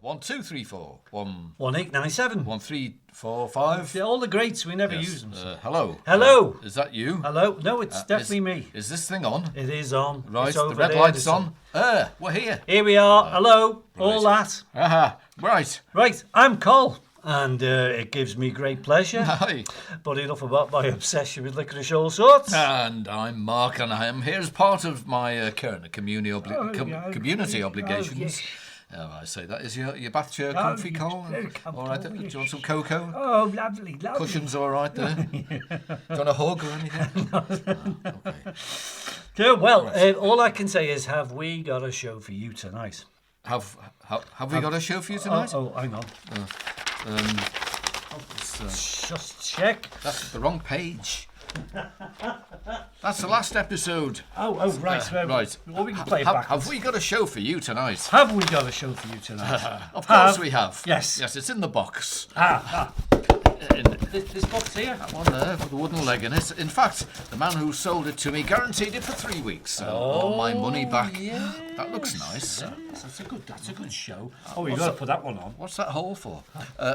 1, 2, 3, 4. 1, 1897. 1, 3, 4, 5. Yeah, all the greats, we never Yes. use them. Hello. Hello. Is that you? Hello. No, it's definitely me. Is this thing on? It is on. Right, It's the over red there, light's the on. We're here. Here we are. Hello. All that. Right. Right, I'm Col. And it gives me great pleasure. Hi. But enough about my obsession with licorice all sorts. And I'm Mark, and I am here as part of my current community obligations. I say that. Is your bath chair comfy, Col? All right, do you want some cocoa? Oh, lovely. Cushions all right there? Do you want a hug or anything? Okay. Yeah, well, all I can say is, have we got a show for you tonight? Have we got a show for you tonight? Oh, hang on. Just check. That's the wrong page. That's the last episode. Oh, right. Right. Well, we can play it back. Have we got a show for you tonight? Have we got a show for you tonight? Of course we have. Yes. Yes, it's in the box. This box here? That one there with the wooden leg in it. In fact, the man who sold it to me guaranteed it for 3 weeks. So all my money back. Yes. That looks nice. Yes, that's a good show. Oh, you've got to put that one on. What's that hole for?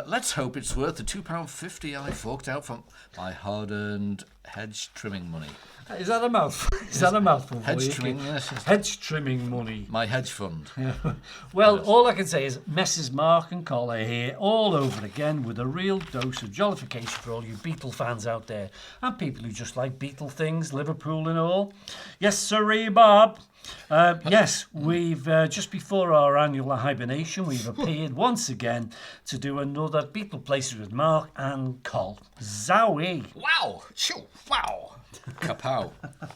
Let's hope it's worth the £2.50 I forked out from my hard-earned hedge trimming money. Is that a mouthful? Is that a mouthful for you? Hedge trimming, yes. Hedge trimming money. My hedge fund. Well, all I can say is Messrs. Mark and Col are here all over again with a real dose of jollification for all you Beatle fans out there and people who just like Beatle things, Liverpool and all. Yes, sirree, Bob. Yes, we've just before our annual hibernation, we've appeared once again to do another Beatleplaces with Mark and Col. Zowie! Wow! Shoo! Wow! Kapow.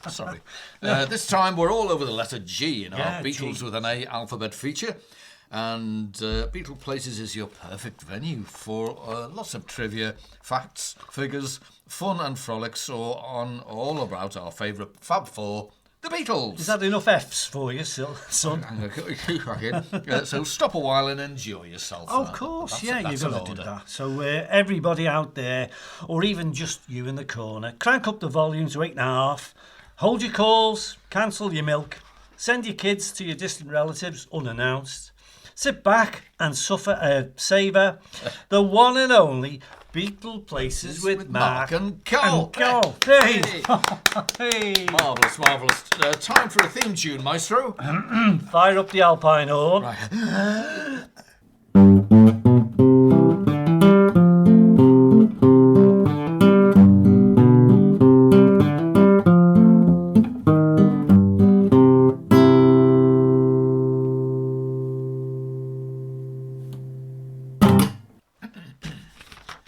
Sorry. This time we're all over the letter G in our Beatles with an A alphabet feature. And Beatleplaces is your perfect venue for lots of trivia, facts, figures, fun and frolics on all about our favourite Fab Four, the Beatles. Is that enough F's for you, son? So stop a while and enjoy yourself. Oh, of course, you've got to do order. that. So everybody out there, or even just you in the corner, crank up the volume to 8.5, hold your calls, cancel your milk, send your kids to your distant relatives unannounced, sit back and savour the one and only Beatleplaces with Mark and Col. Hey. Hey. Marvellous. Time for a theme tune, maestro. Fire up the Alpine horn. Right.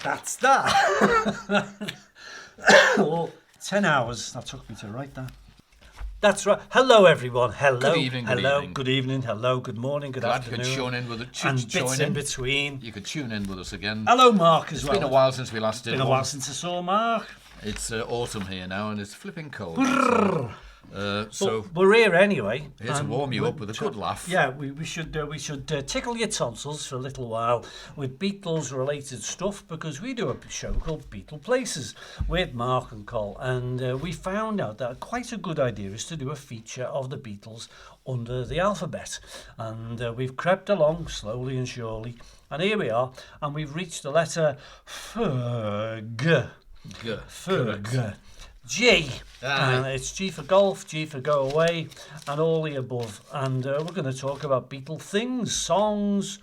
That's that. Well, 10 hours that took me to write that. That's right. Hello, everyone. Hello. Good evening. Good evening. Hello. Good morning. Good afternoon. Glad you could tune in with it. And bits in between. You could tune in with us again. Hello, Mark, as well. It's been a while since we last did. Been a while since I saw Mark. It's autumn here now, and it's flipping cold. So we're here anyway. Here to warm you up with a good laugh. Yeah, we should tickle your tonsils for a little while with Beatles related stuff, because we do a show called Beatleplaces with Mark and Col, and we found out that quite a good idea is to do a feature of the Beatles under the alphabet, and we've crept along slowly and surely, and here we are, and we've reached the letter Ferg. Ferg. G. And it's G for golf, G for go away, and all the above. And we're going to talk about Beatle things, songs,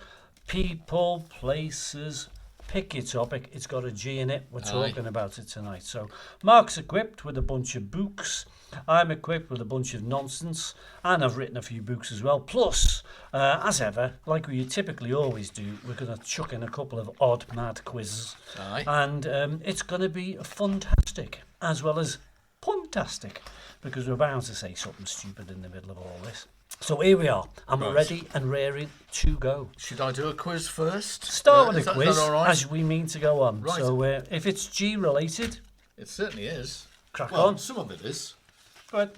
people, places. Pick your topic. It's got a G in it. We're talking about it tonight. So Mark's equipped with a bunch of books. I'm equipped with a bunch of nonsense. And I've written a few books as well. Plus, as ever, like we typically always do, we're going to chuck in a couple of odd, mad quizzes. And it's going to be fantastic, as well as puntastic, because we're bound to say something stupid in the middle of all this. So here we are, and we're ready and raring to go. Should I do a quiz first? Start with a quiz, is that all right? as we mean to go on. Right. So if it's G related, it certainly is. Crack on. Some of it is. But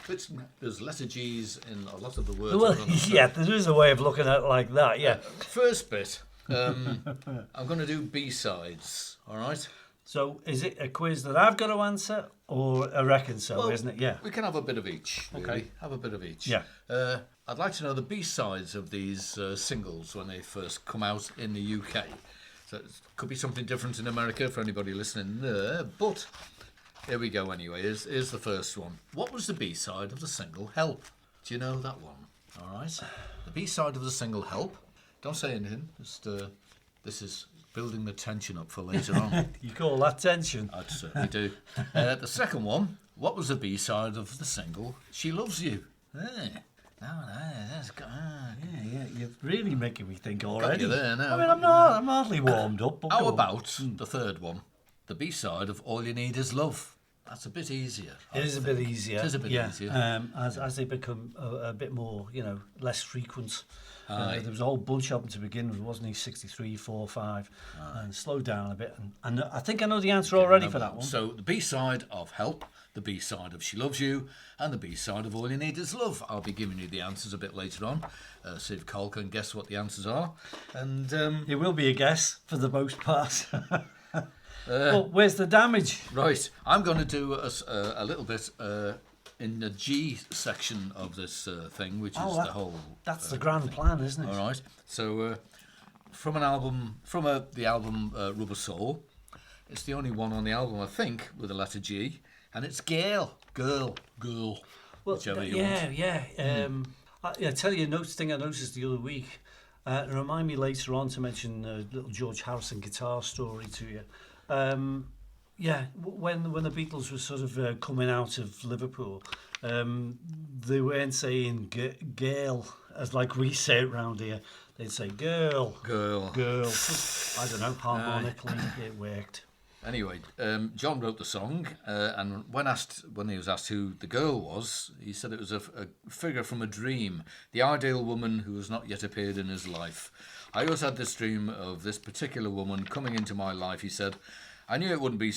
there's letter G's in a lot of the words. well, yeah, there is a way of looking at it like that. Yeah. First bit, I'm going to do B-sides. All right. So is it a quiz that I've got to answer, or I reckon so, isn't it? Yeah. We can have a bit of each. Really. Okay. Have a bit of each. Yeah. I'd like to know the B-sides of these singles when they first come out in the UK. So it could be something different in America for anybody listening there, but here we go anyway. Here's the first one. What was the B-side of the single Help? Do you know that one? All right. The B-side of the single Help. Don't say anything. Just this is building the tension up for later on. You call that tension? I certainly do. The second one. What was the B-side of the single She Loves You? That's good. Yeah, you're really making me think already. Got you there now. I mean, I'm hardly warmed up. But How about the third one? The B-side of All You Need Is Love. That's a bit easier. It is a bit easier. It is a bit easier. As they become a bit more, less frequent. There was a whole bunch of them to begin with, wasn't he? 63, 4, 5, and slowed down a bit. And I think I know the answer already for that one. So the B-side of Help, the B-side of She Loves You, and the B-side of All You Need Is Love. I'll be giving you the answers a bit later on. See if Col can guess what the answers are. And it will be a guess for the most part. Well, where's the damage? Right, I'm going to do a little bit in the G section of this thing, which is the whole. That's the grand plan, isn't it? All right. So from the album Rubber Soul, it's the only one on the album I think with the letter G, and it's girl. Well, whichever you want. I tell you a thing I noticed the other week. Remind me later on to mention the little George Harrison guitar story to you. When the Beatles were sort of coming out of Liverpool, they weren't saying girl as like we say it round here. They'd say girl. I don't know, harmonically it worked. Anyway, John wrote the song, and when he was asked who the girl was, he said it was a figure from a dream, the ideal woman who has not yet appeared in his life. I always had this dream of this particular woman coming into my life, he said. I knew it wouldn't be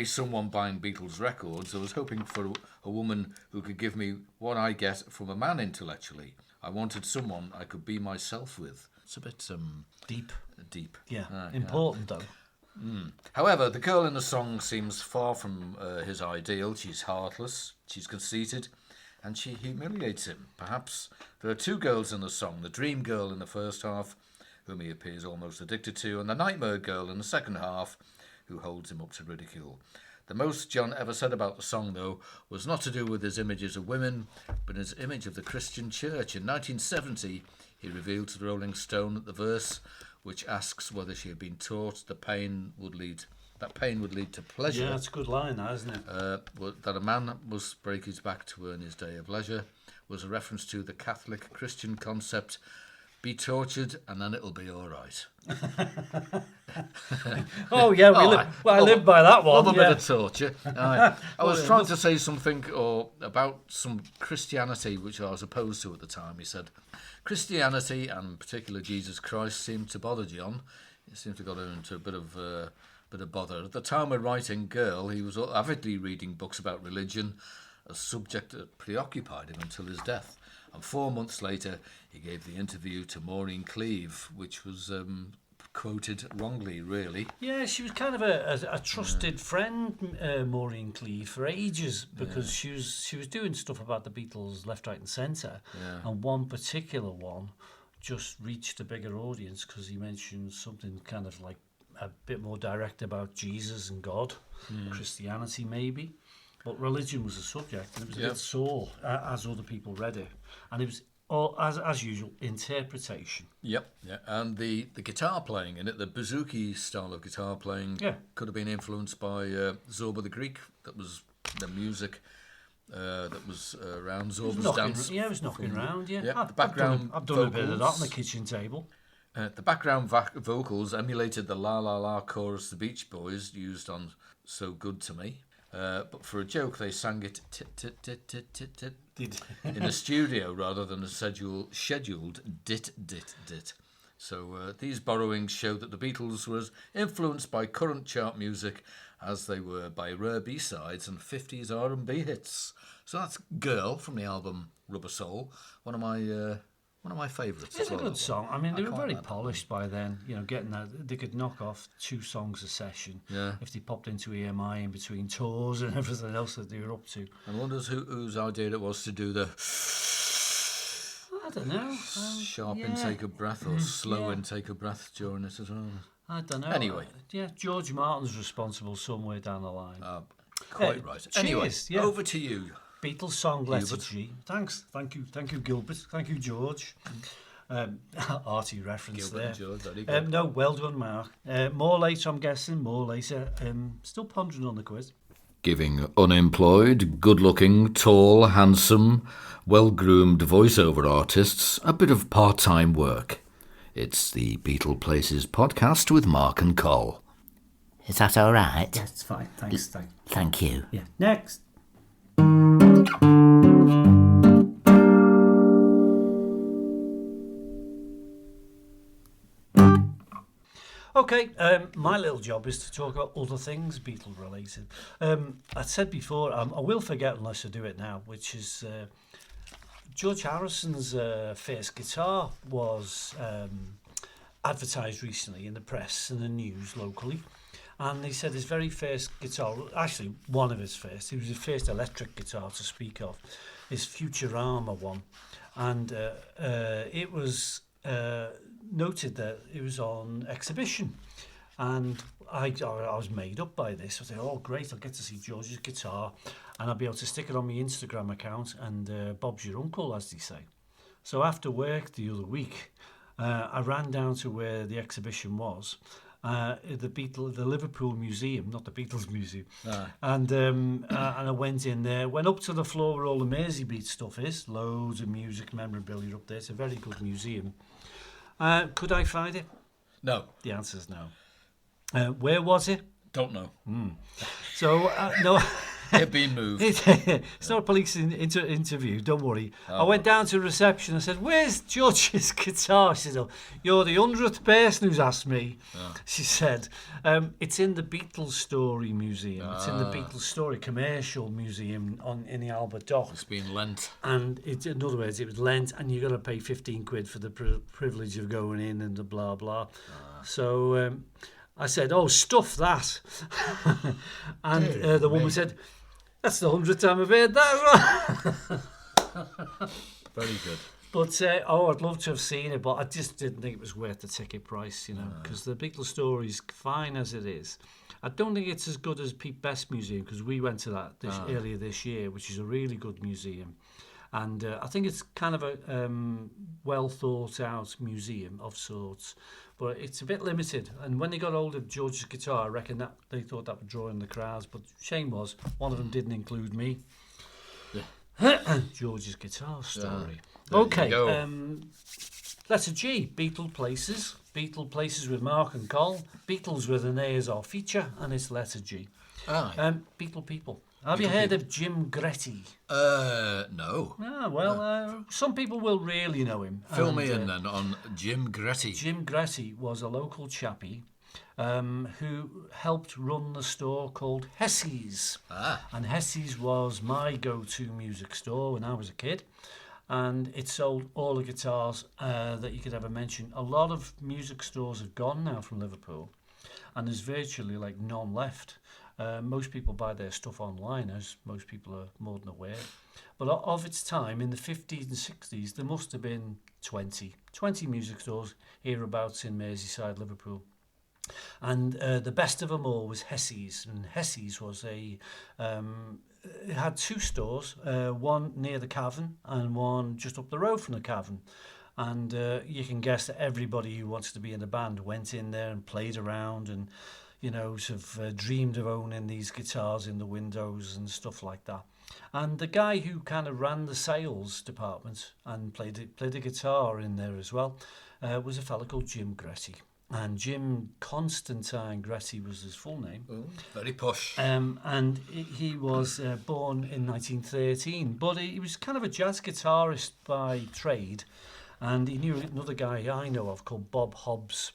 someone buying Beatles records. I was hoping for a woman who could give me what I get from a man intellectually. I wanted someone I could be myself with. It's a bit deep. Yeah, important though. However, the girl in the song seems far from his ideal. She's heartless, she's conceited, and she humiliates him. Perhaps there are two girls in the song, the dream girl in the first half, whom he appears almost addicted to, and the nightmare girl in the second half, who holds him up to ridicule. The most John ever said about the song, though, was not to do with his images of women, but his image of the Christian church. In 1970, he revealed to the Rolling Stone that the verse, which asks whether she had been taught that pain would lead to pleasure. Yeah, that's a good line, that, isn't it? That a man must break his back to earn his day of leisure, was a reference to the Catholic Christian concept, be tortured and then it'll be all right. Oh, yeah, I live by that one. Love a bit of torture. I was trying to say something about some Christianity, which I was opposed to at the time. He said, Christianity, and in particular Jesus Christ, seemed to bother John. It seemed to got into a bit of bother. At the time of writing Girl, he was avidly reading books about religion, a subject that preoccupied him until his death. And 4 months later, he gave the interview to Maureen Cleave, which was quoted wrongly, really. Yeah, she was kind of a trusted friend, Maureen Cleave, for ages, because she was doing stuff about the Beatles left, right and centre. Yeah. And one particular one just reached a bigger audience because he mentioned something kind of like a bit more direct about Jesus and God, Christianity maybe. But religion was a subject, and it was a bit sore as other people read it. And it was, all, as usual, interpretation. Yep, yeah. And the guitar playing in it, the bouzouki style of guitar playing, could have been influenced by Zorba the Greek. That was the music that was around Zorba's dance. Yeah, it was knocking around, yeah. The background I've done a bit of that on the kitchen table. The background vocals emulated the La La La chorus the Beach Boys used on So Good To Me. But for a joke, they sang it tit in the studio rather than a scheduled dit. So these borrowings show that the Beatles were as influenced by current chart music as they were by rare B-sides and 50s R&B hits. So that's Girl from the album Rubber Soul, one of my favourites. It's a good song. I mean, they were very polished by then. You know, getting that, they could knock off 2 songs a session if they popped into EMI in between tours and everything else that they were up to. And wonders whose idea it was to do the don't know. Sharp intake of breath or slow intake of breath during it as well. I don't know. Anyway. George Martin's responsible somewhere down the line. Quite right. Anyway, cheers, over to you. Beatles song Letter G. Thanks. Thank you, Gilbert. Thank you, George. Arty reference Gilbert there. George, very good. No, well done, Mark. More later, I'm guessing. More later. Still pondering on the quiz. Giving unemployed, good-looking, tall, handsome, well-groomed voiceover artists a bit of part-time work. It's the Beatleplaces Podcast with Mark and Col. Is that all right? Yeah, it's fine. Thanks. Thank you. Yeah. Next. Okay, my little job is to talk about other things Beatle related. I said before, I will forget unless I do it now, which is George Harrison's first guitar was advertised recently in the press and the news locally. And he said his very first guitar, actually one of his first, it was his first electric guitar to speak of, his Futurama one. And it was noted that it was on exhibition. And I was made up by this. I said, oh, great, I'll get to see George's guitar and I'll be able to stick it on my Instagram account and Bob's your uncle, as they say. So after work the other week, I ran down to where the exhibition was. The Liverpool Museum, not the Beatles Museum, and I went in there, went up to the floor where all the Merseybeat stuff is, loads of music memorabilia up there. It's a very good museum. Could I find it? No. The answer is no. Where was it? Don't know. So no. It been moved. It's not a police interview, don't worry. I went down to reception and said, where's George's guitar? She said, oh, you're the 100th person who's asked me. She said, it's in the Beatles Story Museum. It's in the Beatles Story Commercial Museum in the Albert Dock. It's been lent. And in other words, it was lent and you've got to pay 15 quid for the privilege of going in and the blah, blah. So I said, oh, stuff that. And the woman said, that's the 100th time I've heard that. Very good. But, I'd love to have seen it, but I just didn't think it was worth the ticket price, because the Beatles Story's fine as it is. I don't think it's as good as Pete Best Museum, because we went to that earlier this year, which is a really good museum. And I think it's kind of a well thought out museum of sorts, but it's a bit limited. And when they got hold of George's guitar, I reckon that they thought that would draw in the crowds. But shame was, one of them didn't include me. Yeah. George's guitar story. Okay, letter G, Beatleplaces with Mark and Col. Beatles with an A is our feature, and it's letter G. Beatle people. Have you heard of Jim Gretty? No. Well, some people will really know him. Fill me in then on Jim Gretty. Jim Gretty was a local chappie who helped run the store called Hessie's. And Hessie's was my go-to music store when I was a kid. And it sold all the guitars that you could ever mention. A lot of music stores have gone now from Liverpool. And there's virtually like none left. Most people buy their stuff online, as most people are more than aware. But of its time, in the 50s and 60s, there must have been 20 music stores hereabouts in Merseyside, Liverpool. And the best of them all was Hessie's. And Hessie's was it had two stores, one near the Cavern and one just up the road from the Cavern. And you can guess that everybody who wants to be in a band went in there and played around and sort of dreamed of owning these guitars in the windows and stuff like that. And the guy who kind of ran the sales department and played the guitar in there as well was a fellow called Jim Gretty. And Jim Constantine Gretty was his full name. Oh, very posh. And he was born in 1913, but he was kind of a jazz guitarist by trade. And he knew another guy I know of called Bob Hobbs.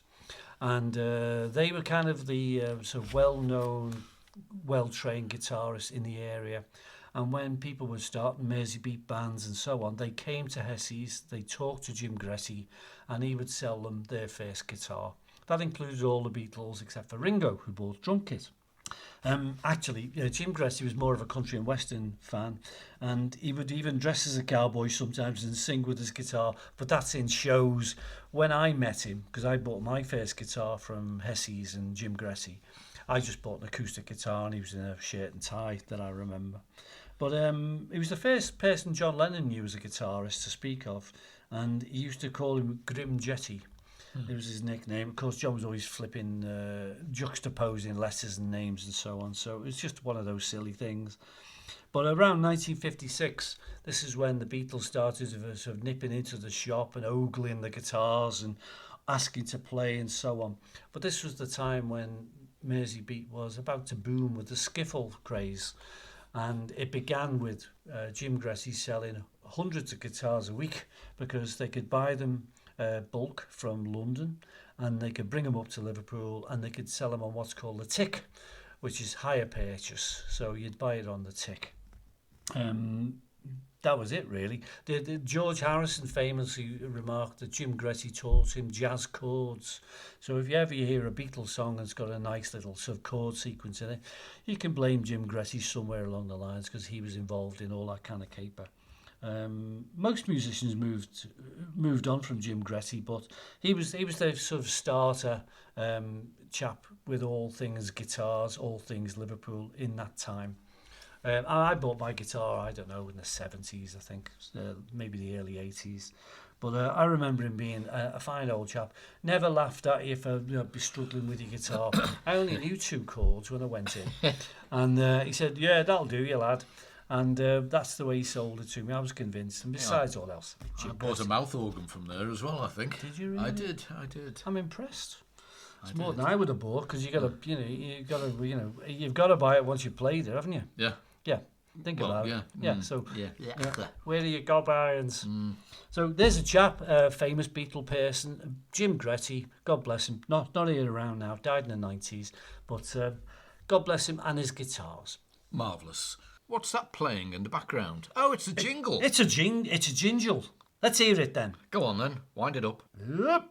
And they were kind of the sort of well-known, well-trained guitarists in the area. And when people were starting Merseybeat bands and so on, they came to Hessie's, they talked to Jim Gretty, and he would sell them their first guitar. That included all the Beatles except for Ringo, who bought drum kit. Actually, Jim Gretty was more of a country and western fan, and he would even dress as a cowboy sometimes and sing with his guitar, but that's in shows. When I met him, because I bought my first guitar from Hessie's and Jim Gretty, I just bought an acoustic guitar and he was in a shirt and tie that I remember. But he was the first person John Lennon knew as a guitarist to speak of, and he used to call him Grim Jetty. It was his nickname. Of course, John was always flipping, juxtaposing letters and names and so on. So it was just one of those silly things. But around 1956, this is when the Beatles started sort of nipping into the shop and ogling the guitars and asking to play and so on. But this was the time when Merseybeat was about to boom with the skiffle craze. And it began with Jim Gretty selling hundreds of guitars a week because they could buy them bulk from London, and they could bring them up to Liverpool and they could sell them on what's called the tick, which is hire purchase. So you'd buy it on the tick. That was it, really. The George Harrison famously remarked that Jim Gretty taught him jazz chords. So if you ever hear a Beatles song that's got a nice little sort of chord sequence in it, you can blame Jim Gretty somewhere along the lines because he was involved in all that kind of caper. Most musicians moved on from Jim Gretty, but he was the sort of starter chap with all things guitars, all things Liverpool in that time. I bought my guitar, I don't know, in the 70s, I think, maybe the early 80s. But I remember him being a fine old chap. Never laughed at you for be struggling with your guitar. I only knew 2 chords when I went in. And he said, yeah, that'll do you, lad. And that's the way he sold it to me. I was convinced. And besides all else, I bought a mouth organ from there as well, I think. Did you really? I did. I'm impressed. It's more than I would have bought because you've got to buy it once you've played it, haven't you? Yeah. Yeah. Think about it. Yeah. So Yeah. where are your gob irons? So there's a chap, famous Beatle person, Jim Gretty. God bless him. Not here around now. Died in the 90s. But God bless him and his guitars. Marvellous. What's that playing in the background? Oh, it's a jingle. It's a jingle. Let's hear it then. Go on then. Wind it up. Yep.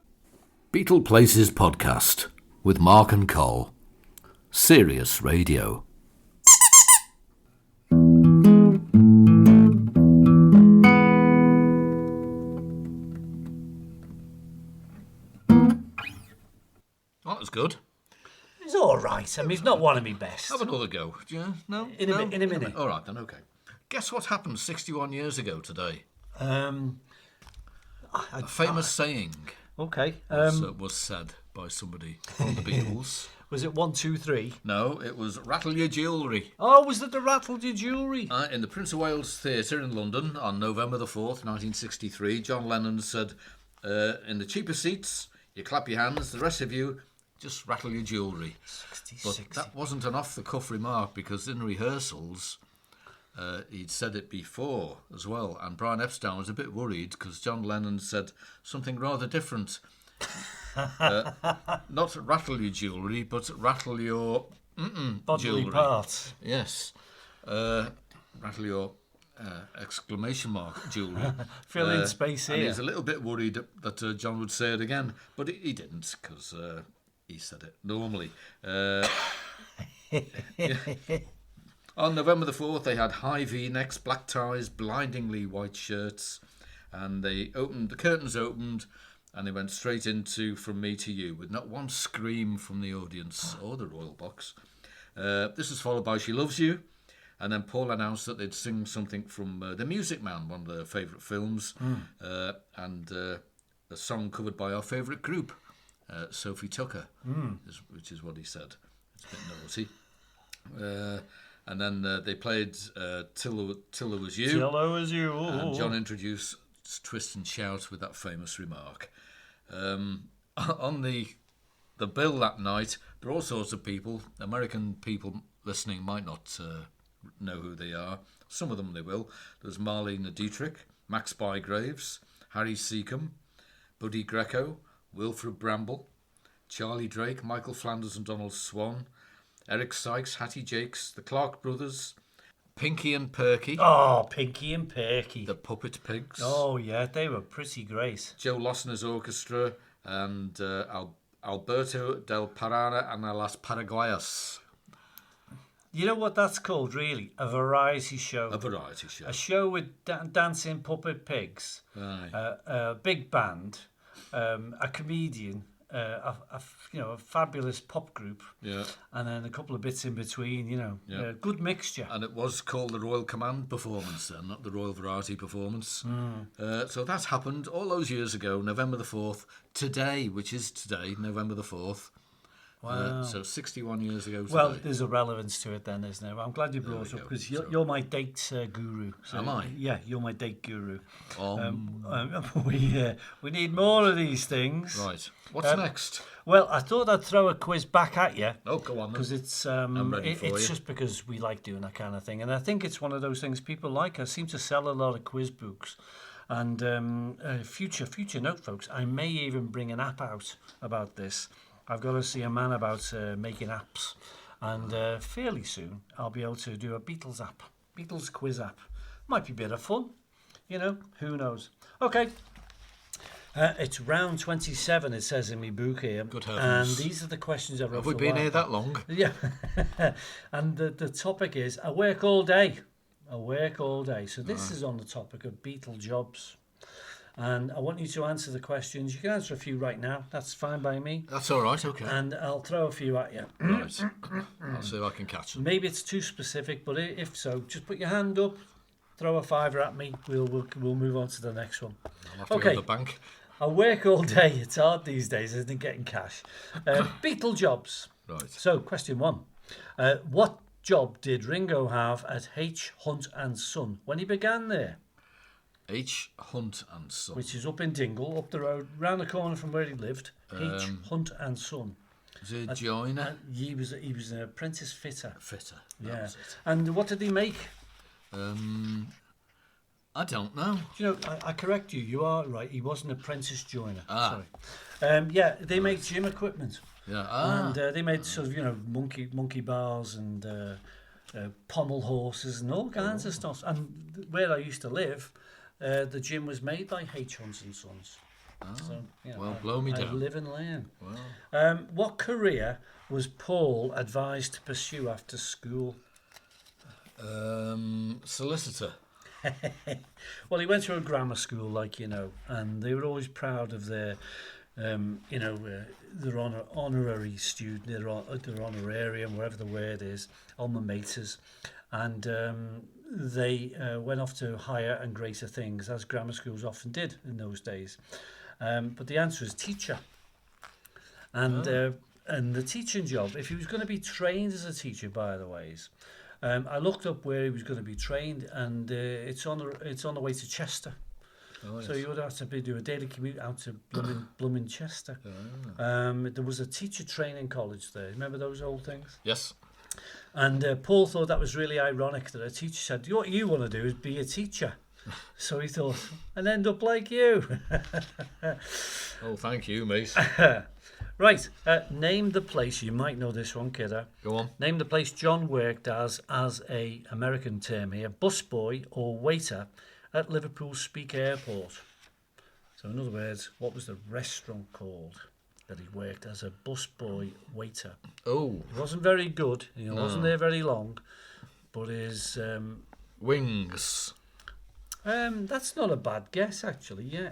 Beatleplaces Podcast with Mark and Col. Serious radio. That was good. It's all right. I mean, it's not one of my best. Have another go. Do you? No? In a minute. All right, then, okay. Guess what happened 61 years ago today? A famous saying Okay. was said by somebody from the Beatles. Was it 1, 2, 3? No, it was Rattle Your Jewellery. Oh, was it the Rattle Your Jewellery? In the Prince of Wales Theatre in London on November the 4th, 1963, John Lennon said, in the cheaper seats, you clap your hands, the rest of you just rattle your jewellery. But that wasn't an off-the-cuff remark because in rehearsals, he'd said it before as well. And Brian Epstein was a bit worried because John Lennon said something rather different. Not rattle your jewellery, but rattle your bodily jewellery. parts. Yes. Rattle your exclamation mark jewellery. Fill in space here. And he's a little bit worried that John would say it again, but he didn't because he said it normally. On November the 4th, they had high V-necks, black ties, blindingly white shirts, and the curtains opened, and they went straight into From Me to You, with not one scream from the audience or the royal box. This was followed by She Loves You, and then Paul announced that they'd sing something from The Music Man, one of their favourite films, and a song covered by our favourite group, Sophie Tucker, which is what he said. It's a bit naughty. And then they played Till There Was You. Till There Was You. And John introduced Twist and Shout with that famous remark. On the bill that night, there are all sorts of people. American people listening might not know who they are. Some of them they will. There's Marlene Dietrich, Max Bygraves, Harry Seacombe, Buddy Greco, Wilfred Bramble, Charlie Drake, Michael Flanders and Donald Swan, Eric Sykes, Hattie Jakes, the Clark Brothers, Pinky and Perky. Oh, Pinky and Perky. The Puppet Pigs. Oh, yeah, they were pretty great. Joe Lossner's Orchestra and Alberto del Parana and Las Paraguayas. You know what that's called, really? A variety show. A variety show. A show with dancing puppet pigs, Aye. a big band, a comedian, a fabulous pop group, Yeah. and then a couple of bits in between. Yeah. Good mixture. And it was called the Royal Command Performance then, not the Royal Variety Performance. So that happened all those years ago, November the 4th, today, which is today, November the 4th. Wow. So 61 years ago today. Well, there's a relevance to it then, isn't there? I'm glad you brought it up because you're my date guru. So, Am I? Yeah, you're my date guru. Right. We need more of these things. What's next? Well, I thought I'd throw a quiz back at you. Oh, go on then. Because it's ready for it's you. just because we like doing that kind of thing, and I think it's one of those things people like. I seem to sell a lot of quiz books, and future note, folks. I may even bring an app out about this. I've got to see a man about making apps, and fairly soon I'll be able to do a Beatles app, Beatles quiz app. Might be a bit of fun, who knows. Okay. It's round 27, it says in my book here. Good heavens. And these are the questions I wrote. Have we for been a while here back. that long? Yeah. And the topic is I work all day. I work all day. So this is on the topic of Beatle jobs. And I want you to answer the questions. You can answer a few right now. That's fine by me. That's all right, okay. And I'll throw a few at you. Right. I'll see if I can catch them. Maybe it's too specific, but if so, just put your hand up, throw a fiver at me. We'll move on to the next one. I'll have to go to the bank. I work all day. It's hard these days, isn't it, getting cash? Beatle jobs. Right. So, question 1. What job did Ringo have at H. Hunt and Son when he began there? H. Hunt and Son. Which is up in Dingle, up the road, round the corner from where he lived. H. Hunt and Son. Was he a joiner? He was an apprentice fitter. Fitter. Yeah. Was it. And what did he make? I don't know. Do you know, I correct you. You are right. He was an apprentice joiner. Ah. Sorry. Yeah, they make gym equipment. Yeah. And they made sort of, monkey bars and pommel horses and all kinds of stuff. And where I used to live, the gym was made by H. Hunt and Sons. So, well, blow me I down. live and learn. Well. What career was Paul advised to pursue after school? Solicitor. Well, he went to a grammar school, and they were always proud of their, their honorary student, their honorarium, whatever the word is, alma maters, and they went off to higher and greater things, as grammar schools often did in those days. But the answer is teacher, and the teaching job. If he was going to be trained as a teacher, by the ways. I looked up where he was going to be trained, and it's on the way to Chester. Oh, yes. So you would have to do a daily commute out to blooming Chester. There was a teacher training college there. Remember those old things? Yes. And Paul thought that was really ironic that a teacher said, "What you want to do is be a teacher." So he thought, "And end up like you." Oh, thank you, mate. Right, name the place. You might know this one, kiddo. Go on. Name the place John worked as a American term here, busboy or waiter at Liverpool Speak Airport. So in other words, what was the restaurant called that he worked as a busboy waiter? Oh. He wasn't very good. He wasn't there very long, but his Wings. That's not a bad guess, actually. Yeah,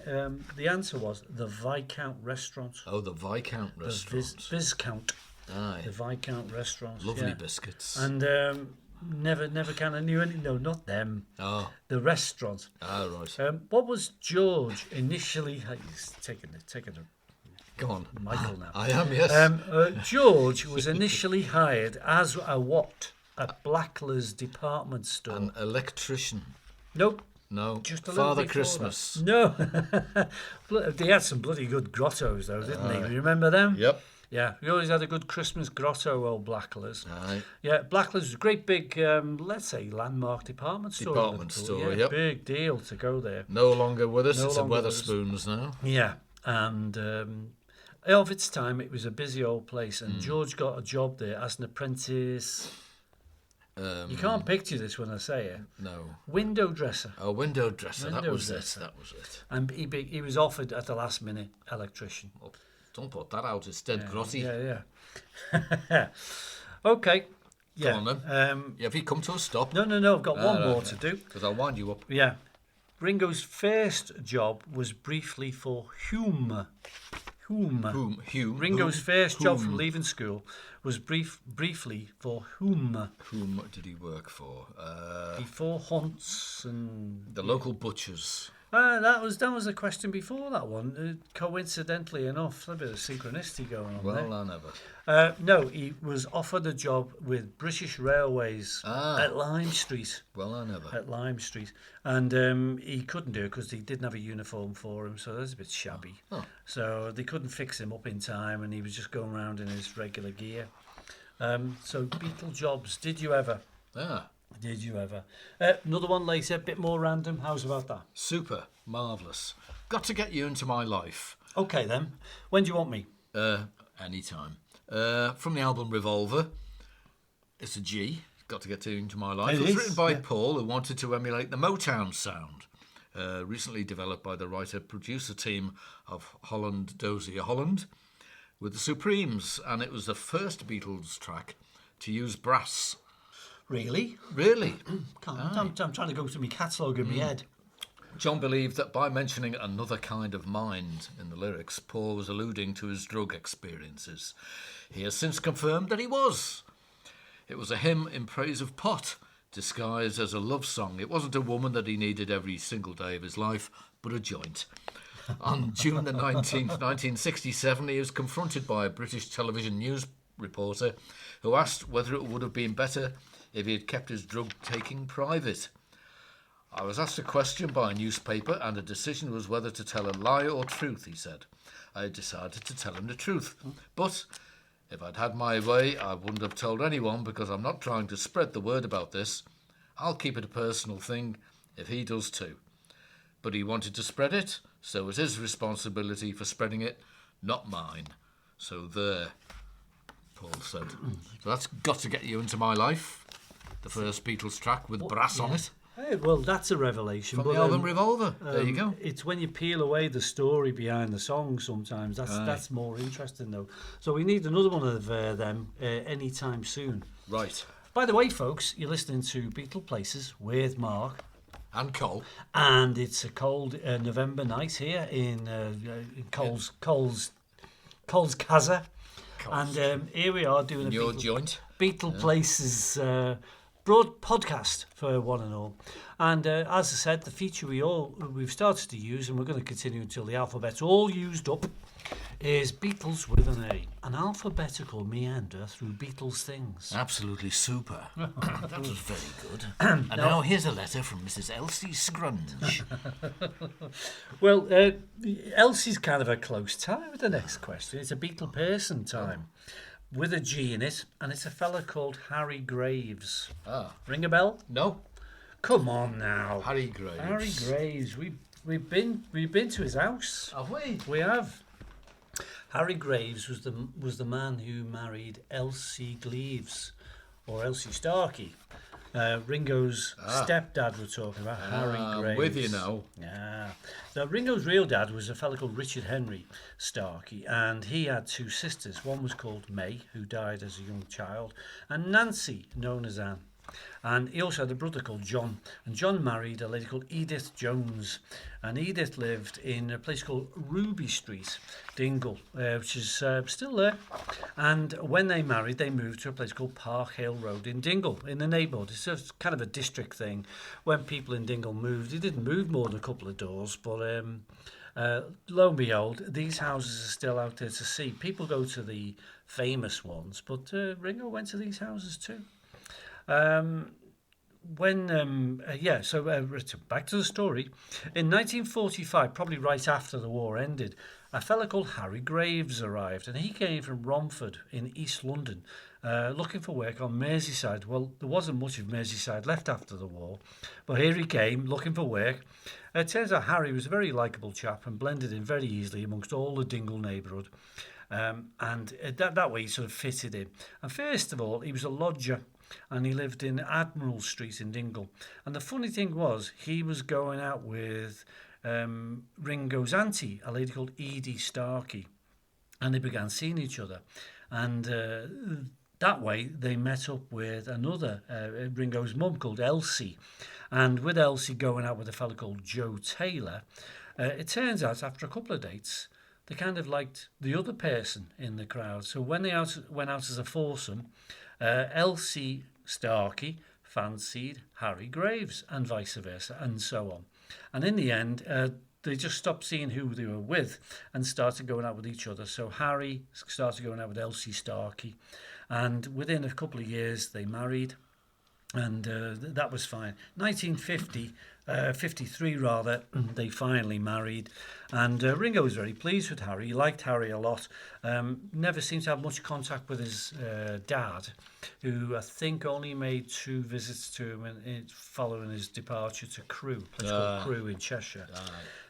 the answer was the Viscount Restaurant. Oh, the Viscount Restaurant. The Viscount. Aye. The Viscount Restaurant. Lovely biscuits. And never kind of knew any. No, not them. Oh. The restaurant. Ah, right. What was George initially? He's taking a. Go on. Michael now. I am, yes. George was initially hired as a what? At Blackler's department store. An electrician. Nope. No. Just a little Father before Christmas. that. No. They had some bloody good grottos, though, didn't they? You remember them? Yep. Yeah, we always had a good Christmas grotto, old Blackler's. Aye. Yeah, Blackler's was a great big, let's say, landmark department store. Department store, yep. Big deal to go there. No longer with us. No It's a longer with us. Weatherspoons now. Yeah, and of its time, it was a busy old place, and George got a job there as an apprentice. You can't picture this when I say it. No. Window dresser. Oh, window dresser. Window That was dresser. it. That was it. And he was offered at the last minute electrician. Oh, don't put that out. It's dead grotty. Yeah. Okay. Yeah. Go on then. Have you come to a stop? No. I've got one more to do. Because I'll wind you up. Yeah. Ringo's first job was briefly for Hume. Ringo's first job from leaving school was briefly for Hume. Whom did he work for? Before Hunts and... The local butchers. That was a question before that one. Coincidentally enough, a bit of synchronicity going on there. Well, I never. No, he was offered a job with British Railways at Lime Street. Well, I never. At Lime Street. And he couldn't do it because they didn't have a uniform for him, so that was a bit shabby. Oh. So they couldn't fix him up in time, and he was just going around in his regular gear. So Beatle jobs, did you ever? Yeah. Did you ever? Another one later, a bit more random. How's about that? Super. Marvellous. Got to get you into my life. Okay, then. When do you want me? Anytime. From the album Revolver. It's a G. Got to get you into my life. It was written by Paul, who wanted to emulate the Motown sound. Recently developed by the writer-producer team of Holland Dozier Holland with the Supremes. And it was the first Beatles track to use brass. Really? Really? I'm trying to go through my catalogue in my head. John believed that by mentioning another kind of mind in the lyrics, Paul was alluding to his drug experiences. He has since confirmed that he was. It was a hymn in praise of pot, disguised as a love song. It wasn't a woman that he needed every single day of his life, but a joint. On June the 19th, 1967, he was confronted by a British television news reporter who asked whether it would have been better if he had kept his drug-taking private. I was asked a question by a newspaper and a decision was whether to tell a lie or truth, he said. I decided to tell him the truth. But if I'd had my way, I wouldn't have told anyone because I'm not trying to spread the word about this. I'll keep it a personal thing if he does too. But he wanted to spread it, so it's his responsibility for spreading it, not mine. So there, Paul said. So that's got to get you into my life. The first Beatles track with brass on it. Hey, well, that's a revelation. From the album Revolver. There you go. It's when you peel away the story behind the song sometimes. That's more interesting, though. So we need another one of them anytime soon. Right. By the way, folks, you're listening to Beatleplaces with Mark. And Col. And it's a cold November night here in Col's Casa. And here we are doing your joint. Beatleplaces broad podcast for one and all. And as I said, the feature we've started to use, and we're going to continue until the alphabet's all used up, is Beatles with an A, an alphabetical meander through Beatles things. Absolutely super. That was very good. And now here's a letter from Mrs. Elsie Scrunge. Well, Elsie's kind of a close tie with the next question. It's a Beatle person time. With a G in it, and it's a fella called Harry Graves. Ah. Ring a bell? No. Come on now. Harry Graves. Harry Graves. We've been to his house. Have we? We have. Harry Graves was the man who married Elsie Gleaves, or Elsie Starkey. Ringo's stepdad we're talking about, Harry Graves. I'm with you now. Yeah. So Ringo's real dad was a fellow called Richard Henry Starkey, and he had two sisters. One was called May, who died as a young child, and Nancy, known as Anne. And he also had a brother called John, and John married a lady called Edith Jones, and Edith lived in a place called Ruby Street, Dingle, which is still there. And when they married, they moved to a place called Park Hill Road in Dingle, in the neighbourhood. It's just kind of a district thing. When people in Dingle moved, they didn't move more than a couple of doors, but lo and behold, these houses are still out there to see. People go to the famous ones, but Ringo went to these houses too. So back to the story. In 1945, probably right after the war ended, a fella called Harry Graves arrived, and he came from Romford in East London, looking for work on Merseyside. Well, there wasn't much of Merseyside left after the war, but here he came looking for work. It turns out Harry was a very likeable chap and blended in very easily amongst all the Dingle neighbourhood. And that way he sort of fitted in. And first of all, he was a lodger, and he lived in Admiral Street in Dingle. And the funny thing was, he was going out with Ringo's auntie, a lady called Edie Starkey, and they began seeing each other. And That way, they met up with another Ringo's mum called Elsie. And with Elsie going out with a fella called Joe Taylor, it turns out after a couple of dates, they kind of liked the other person in the crowd. So when they went out as a foursome, Elsie Starkey fancied Harry Graves and vice versa and so on. And in the end, they just stopped seeing who they were with and started going out with each other. So Harry started going out with Elsie Starkey, and within a couple of years they married, and that was fine. 1953 rather, they finally married, and Ringo was very pleased with Harry. He liked Harry a lot. Never seemed to have much contact with his dad, who I think only made 2 visits to him following his departure to Crewe, a place called Crewe in Cheshire.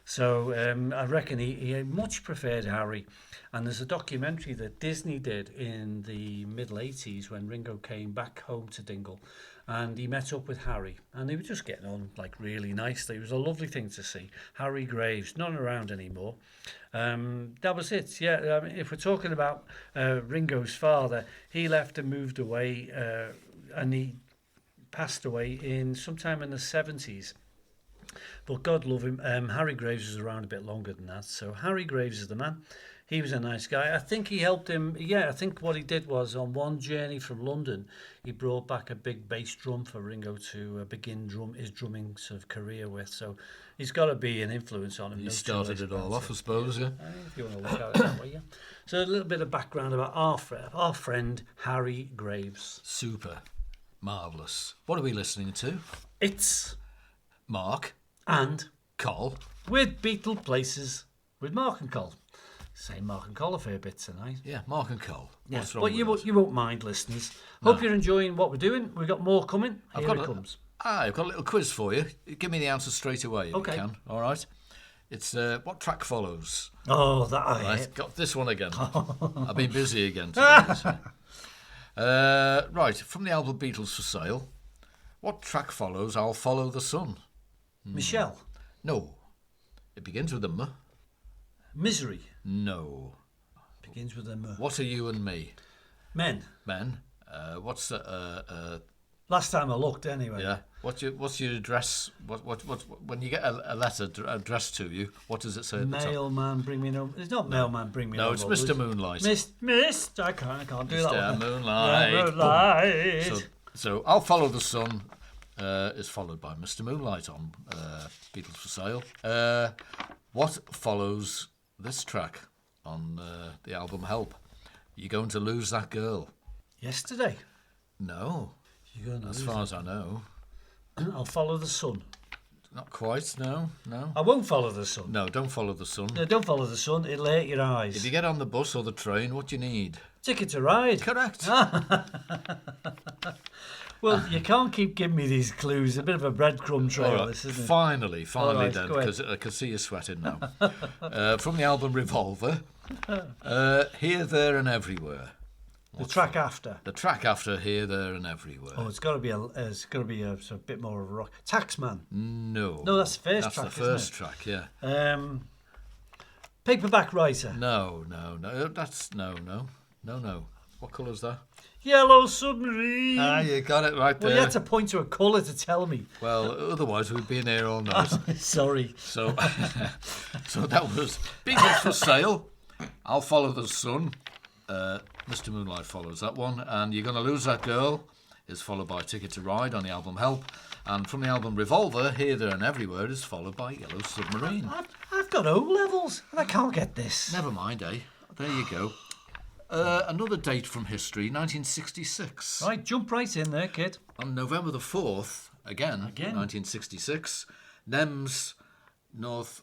So I reckon he much preferred Harry. And there's a documentary that Disney did in the middle 80s when Ringo came back home to Dingle, and he met up with Harry, and they were just getting on like really nicely. It was a lovely thing to see. Harry Graves, not around anymore. That was it. Yeah, I mean, if we're talking about Ringo's father, he left and moved away, and he passed away sometime in the 70s. But God love him, Harry Graves was around a bit longer than that. So Harry Graves is the man. He was a nice guy. I think he helped him. Yeah, I think what he did was on one journey from London, he brought back a big bass drum for Ringo to begin his drumming sort of career with. So he's got to be an influence on him. He started it all off, I suppose, yeah. If you want to look at it that way, yeah. So a little bit of background about our friend Harry Graves. Super. Marvellous. What are we listening to? It's Mark and Col. With Beatleplaces with Mark and Col. Say Mark and Col a fair bit tonight. Yeah, Mark and Col. Yes, but you won't mind, listeners. Hope you're enjoying what we're doing. We've got more coming. Here it comes. I've got a little quiz for you. Give me the answer straight away if Okay. you can. All right. It's what track follows? Oh, that I Right, hate. got this one again. I've been busy again today. Right, from the album Beatles for Sale, what track follows I'll Follow the Sun? Michelle. No. It begins with a M. Misery. No. Begins with a M. What Are You and Me? Men. Men. What's Last time I looked, anyway. yeah? What's your address? What when you get a letter addressed to you? What does it say at the top? Mailman, bring me no. It's not mailman, bring me no. No, it's Mr. Moonlight. Mist. I can't do that. Mr. one. Moonlight. Moonlight. So I'll Follow the Sun is followed by Mr. Moonlight on Beatles for Sale. What follows this track on the album Help? You're Going to Lose That Girl. Yesterday. No. You're going to As far as I know. I'll follow the sun. Not quite, no. I won't follow the sun. No, don't follow the sun. No, don't follow the sun. It'll hurt your eyes. If you get on the bus or the train, what do you need? Ticket to ride. Correct. Well, you can't keep giving me these clues. A bit of a breadcrumb trail, All right, this, isn't it? finally right, then, go ahead. because I can see you sweating now. From the album Revolver, Here, There and Everywhere. The track after. The track after Here, There and Everywhere. Oh, it's got to be a sort of bit more of a rock. Taxman. No. No, that's the first That's track, the first track, yeah. Paperback Writer. No. That's no. What colour's that? Yellow Submarine. Ah, you got it right there. Well, you had to point to a colour to tell me. Well, otherwise we'd be in here all night. Sorry. So, so that was Beatles for Sale. I'll Follow the Sun. Mr. Moonlight follows that one, and You're Gonna Lose That Girl is followed by Ticket to Ride on the album Help, and from the album Revolver, Here, There and Everywhere is followed by Yellow Submarine. I've got O-levels, and I can't get this. Never mind, eh? There you go. Another date from history, 1966. Right, jump right in there, kid. On November the 4th, again. 1966, NEMS North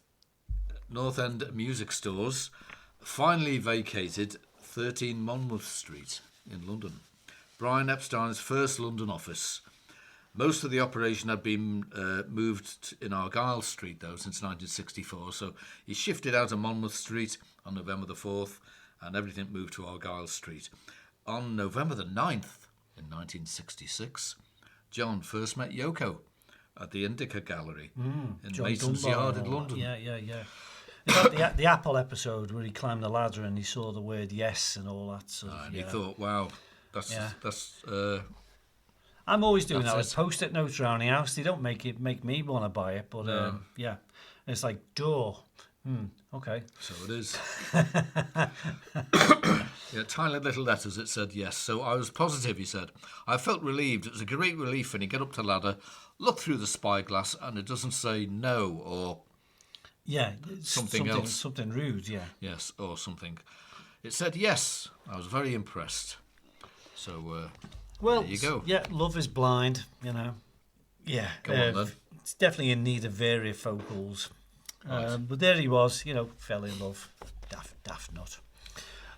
End music stores finally vacated 13 Monmouth Street in London. Brian Epstein's first London office. Most of the operation had been moved in Argyle Street, though, since 1964, so he shifted out of Monmouth Street on November the 4th, and everything moved to Argyle Street. On November the 9th, in 1966, John first met Yoko at the Indica Gallery in John Mason's Dunbar Yard and in all London. that. Yeah. In fact, the Apple episode where he climbed the ladder and he saw the word yes and all that. And he thought, wow, That's Yeah. that's. I'm always doing That's that it. with post-it notes around the house. They don't make me want to buy it, but No. yeah, it's like door. Okay. So it is. Yeah, tiny little letters. It said yes. So I was positive. He said, I felt relieved. It was a great relief when you get up the ladder, look through the spyglass, and it doesn't say no or Yeah, it's Something else. something rude. Yeah. yes or something. It said yes. I was very impressed. So Well, there you go. Yeah, love is blind. You know. Yeah. Go on, then. It's definitely in need of variofocals. Right. But there he was. You know, fell in love. Daft nut.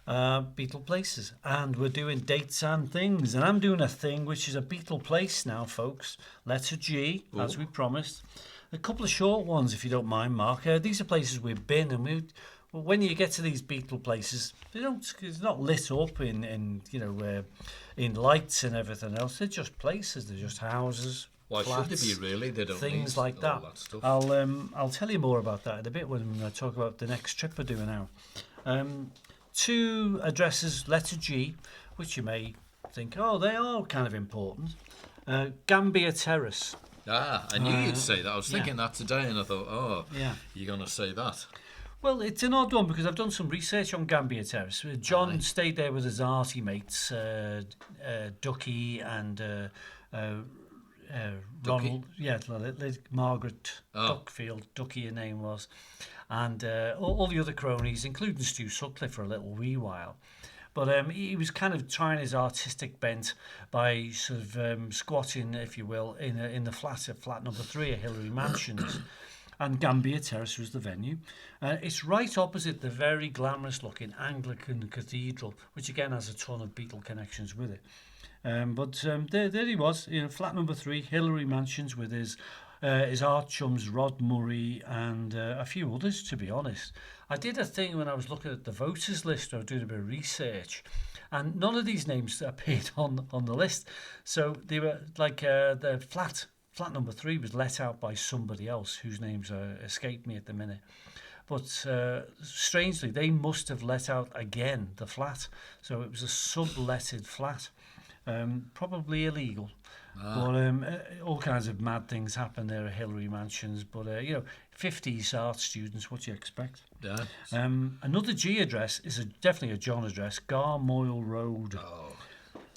Beatle places, and we're doing dates and things, and I'm doing a thing which is a Beatle place now, folks. Letter G, as we promised. A couple of short ones, if you don't mind, Mark. These are places we've been, and when you get to these Beatle places, it's not lit up in in lights and everything else. They're just places. They're just houses. Why should flats, they be really? They don't things need like all that. stuff. I'll tell you more about that in a bit when I talk about the next trip we're doing now. 2 addresses, letter G, which you may think, they are kind of important. Gambier Terrace. I knew you'd say that. I was thinking that today, and I thought, Yeah. you're going to say that. Well, it's an odd one because I've done some research on Gambier Terrace. John stayed there with his arty mates, Ducky and Ronald. Yeah, Margaret Duckfield, Ducky her name was. And all the other cronies, including Stu Sutcliffe for a little wee while. But he was kind of trying his artistic bent by sort of squatting, if you will, in the flat number 3 at Hillary Mansions. And Gambier Terrace was the venue. It's right opposite the very glamorous-looking Anglican Cathedral, which again has a ton of Beatle connections with it. But there he was, flat number 3, Hillary Mansions, with his art chums Rod Murray and a few others, to be honest. I did a thing when I was looking at the voters list. I was doing a bit of research, and none of these names appeared on the list. So they were like the flat number 3 was let out by somebody else whose names escape me at the minute. But strangely, they must have let out again the flat. So it was a subletted flat, probably illegal. But all kinds of mad things happen there at Hillary Mansions. But 50s art students, what do you expect? Yeah. Another G address is definitely a John address, Garmoyle Road. Oh.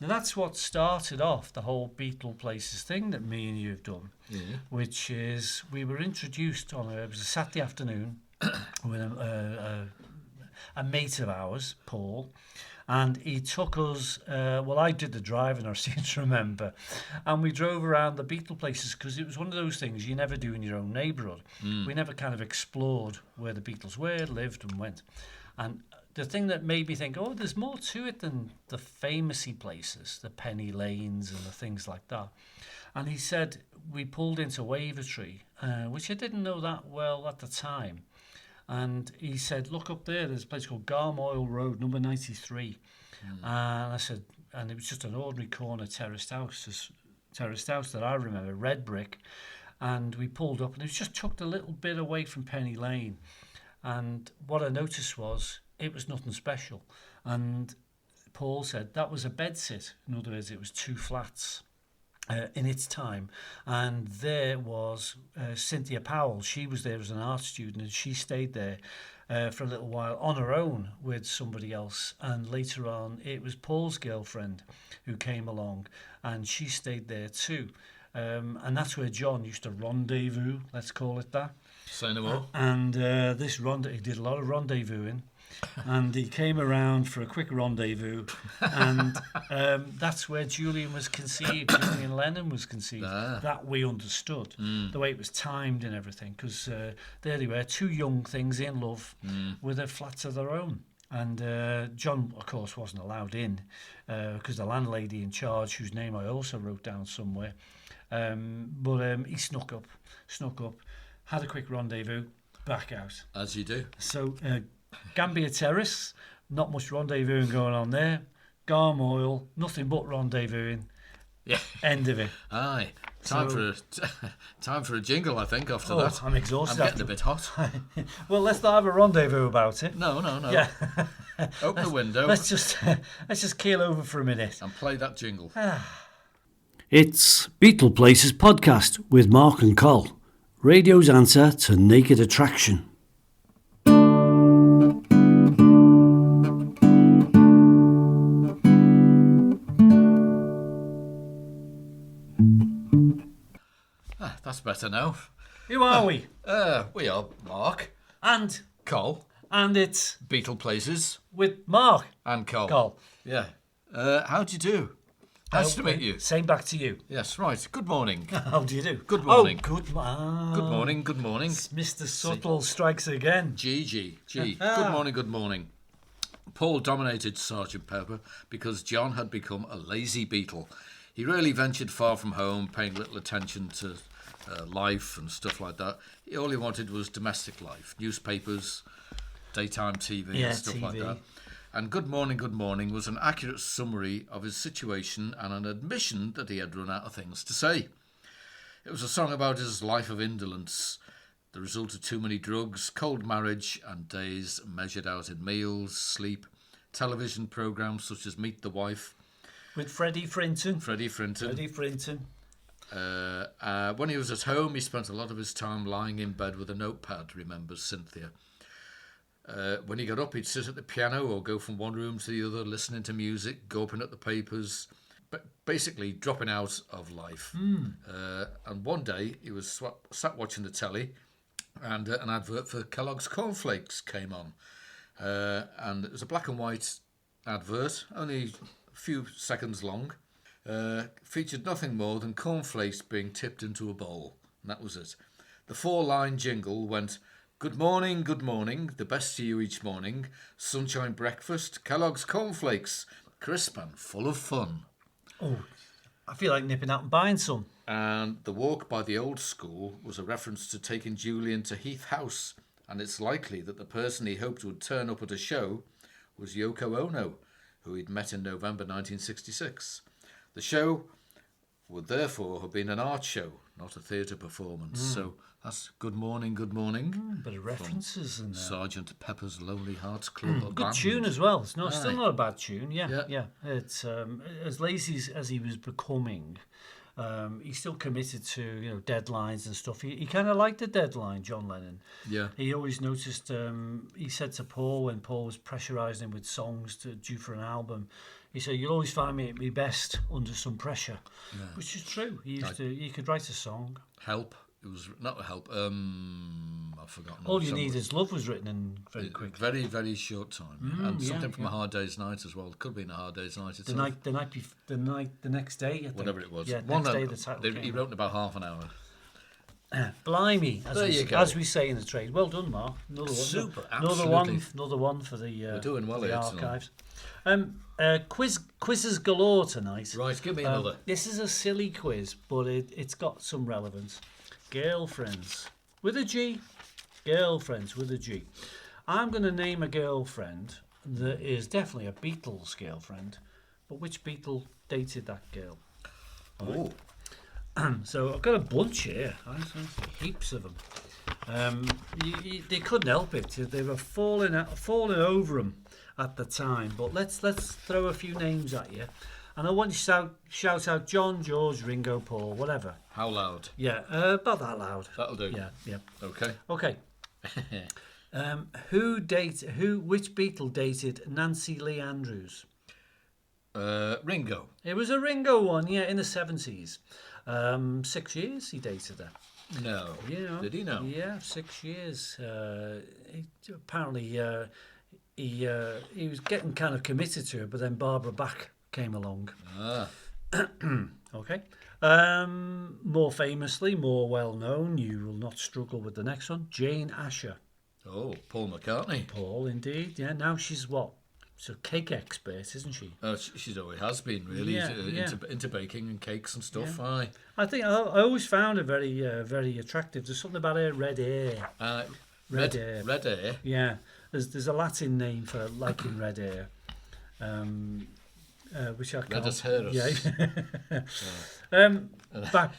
Now that's what started off the whole Beatle Places thing that me and you have done, which is we were introduced it was a Saturday afternoon with a mate of ours, Paul. And he took us, I did the driving, I seem to remember, and we drove around the Beatle places because it was one of those things you never do in your own neighbourhood. We never kind of explored where the Beatles were, lived and went. And the thing that made me think, there's more to it than the famous-y places, the Penny Lanes and the things like that. And he said, we pulled into Wavertree, which I didn't know that well at the time. And he said, look up there's a place called Garmoyle Road, number 93. And I said, and it was just an ordinary corner terraced house that I remember, red brick. And we pulled up, and it was just tucked a little bit away from Penny Lane. And what I noticed was it was nothing special. And Paul said that was a bedsit. In other words, it was 2 flats. In its time, and there was Cynthia Powell. She was there as an art student, and she stayed there for a little while on her own with somebody else. And later on, it was Paul's girlfriend who came along, and she stayed there too. And that's where John used to rendezvous, let's call it that. Say no more. And he did a lot of rendezvousing. And he came around for a quick rendezvous, and that's where Julian was conceived. Julian Lennon was conceived. That we understood, the way it was timed and everything, because there they were, 2 young things in love with a flat of their own. And John, of course, wasn't allowed in because the landlady in charge, whose name I also wrote down somewhere, but he snuck up, had a quick rendezvous, back out. As you do. So Gambier Terrace, not much rendezvousing going on there. Garmoyle, nothing but rendezvousing. Yeah. End of it. Aye. Time for a jingle, I think, after that. I'm exhausted. I'm getting a bit hot. Well, let's not have a rendezvous about it. No. Yeah. Open the window. Let's just keel over for a minute. And play that jingle. It's Beatleplaces Podcast with Mark and Col, radio's answer to naked attraction. That's better now. Who are we? We are Mark And Col, it's Beatleplaces with Mark and Col. Col. Yeah. How do you do? Nice to meet you. Same back to you. Yes, right. Good morning. How do you do? Good morning. Oh, good morning. Good morning. Good morning. Mr. Subtle strikes again. G. Good morning. Good morning. Paul dominated Sgt. Pepper because John had become a lazy Beatle. He rarely ventured far from home, paying little attention to life and stuff like that. All he wanted was domestic life, newspapers, daytime TV and stuff like that. And Good Morning was an accurate summary of his situation and an admission that he had run out of things to say. It was a song about his life of indolence, the result of too many drugs, cold marriage and days measured out in meals, sleep, television programmes such as Meet the Wife. With Freddie Frinton. When he was at home, he spent a lot of his time lying in bed with a notepad, remembers Cynthia. When he got up, he'd sit at the piano or go from one room to the other, listening to music, gulping at the papers, but basically dropping out of life. And one day, he was sat watching the telly, and an advert for Kellogg's Cornflakes came on. And it was a black and white advert, only a few seconds long. Featured nothing more than cornflakes being tipped into a bowl, and that was it. The 4-line jingle went, good morning, the best to you each morning, sunshine breakfast, Kellogg's Cornflakes, crisp and full of fun. Oh, I feel like nipping out and buying some. And the walk by the old school was a reference to taking Julian to Heath House, and it's likely that the person he hoped would turn up at a show was Yoko Ono, who he'd met in November 1966. The show would therefore have been an art show, not a theatre performance. So that's Good Morning. Bit of references in there. Sgt. Pepper's Lonely Hearts Club Good Band. tune as well. It's still not a bad tune. Yeah. It's as lazy as he was becoming. He's still committed to deadlines and stuff. He kind of liked the deadline, John Lennon. Yeah. He always noticed. He said to Paul when Paul was pressurising him with songs due for an album, he said, "You'll always find me at my best under some pressure," which is true. He could write a song. Help. It was not Help. I've forgotten. All You Need Is Love was written in very quick. Very, very short time. And something from A Hard Day's Night as well. It could have been A Hard Day's Night itself. The next day, I think. Whatever it was. Yeah, next day the title he wrote in about half an hour. Blimey, as we say in the trade. Well done, Mark. Another one. Super, Another one for the We're doing well the here archives. Quizzes galore tonight. Right, give me another. This is a silly quiz, but it's got some relevance. Girlfriends with a G. Girlfriends with a G. I'm going to name a girlfriend that is definitely a Beatles girlfriend, but which Beatle dated that girl? Oh. So I've got a bunch here. Heaps of them. They couldn't help it. They were falling over them at the time. But let's throw a few names at you, and I want you to shout out John, George, Ringo, Paul, whatever. How loud? Yeah, about that loud. That'll do. Yeah. Okay. Which Beatle dated Nancy Lee Andrews? Ringo. It was a Ringo one, in the 70s. 6 years he dated her. No. Yeah. Did he know? Yeah, 6 years. Apparently, he was getting kind of committed to her, but then Barbara Bach came along. Okay. More famously, more well known, you will not struggle with the next one, Jane Asher. Oh, Paul McCartney. Paul, indeed. Yeah. Now she's what? She's a cake expert, isn't she? She always has been, really, into baking and cakes and stuff. Yeah. Aye. I think I always found her very, very attractive. There's something about her red hair. Red hair. Red hair. Yeah. There's a Latin name for liking red hair. which I can't. Let us hear us. Yeah.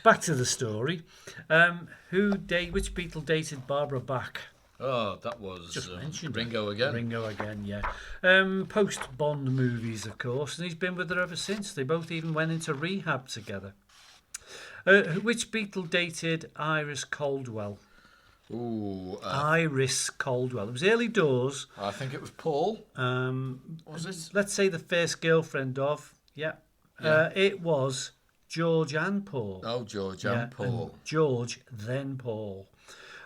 Back to the story. Which Beatle dated Barbara Bach? Oh, that was Just mentioned Ringo again. Ringo again, yeah. Post-Bond movies, of course, and he's been with her ever since. They both even went into rehab together. Which Beatle dated Iris Caldwell? Ooh. Iris Caldwell. It was early doors. I think it was Paul. Was it? Let's say the first girlfriend of. Yeah. It was George and Paul. Oh, George and Paul. And George, then Paul.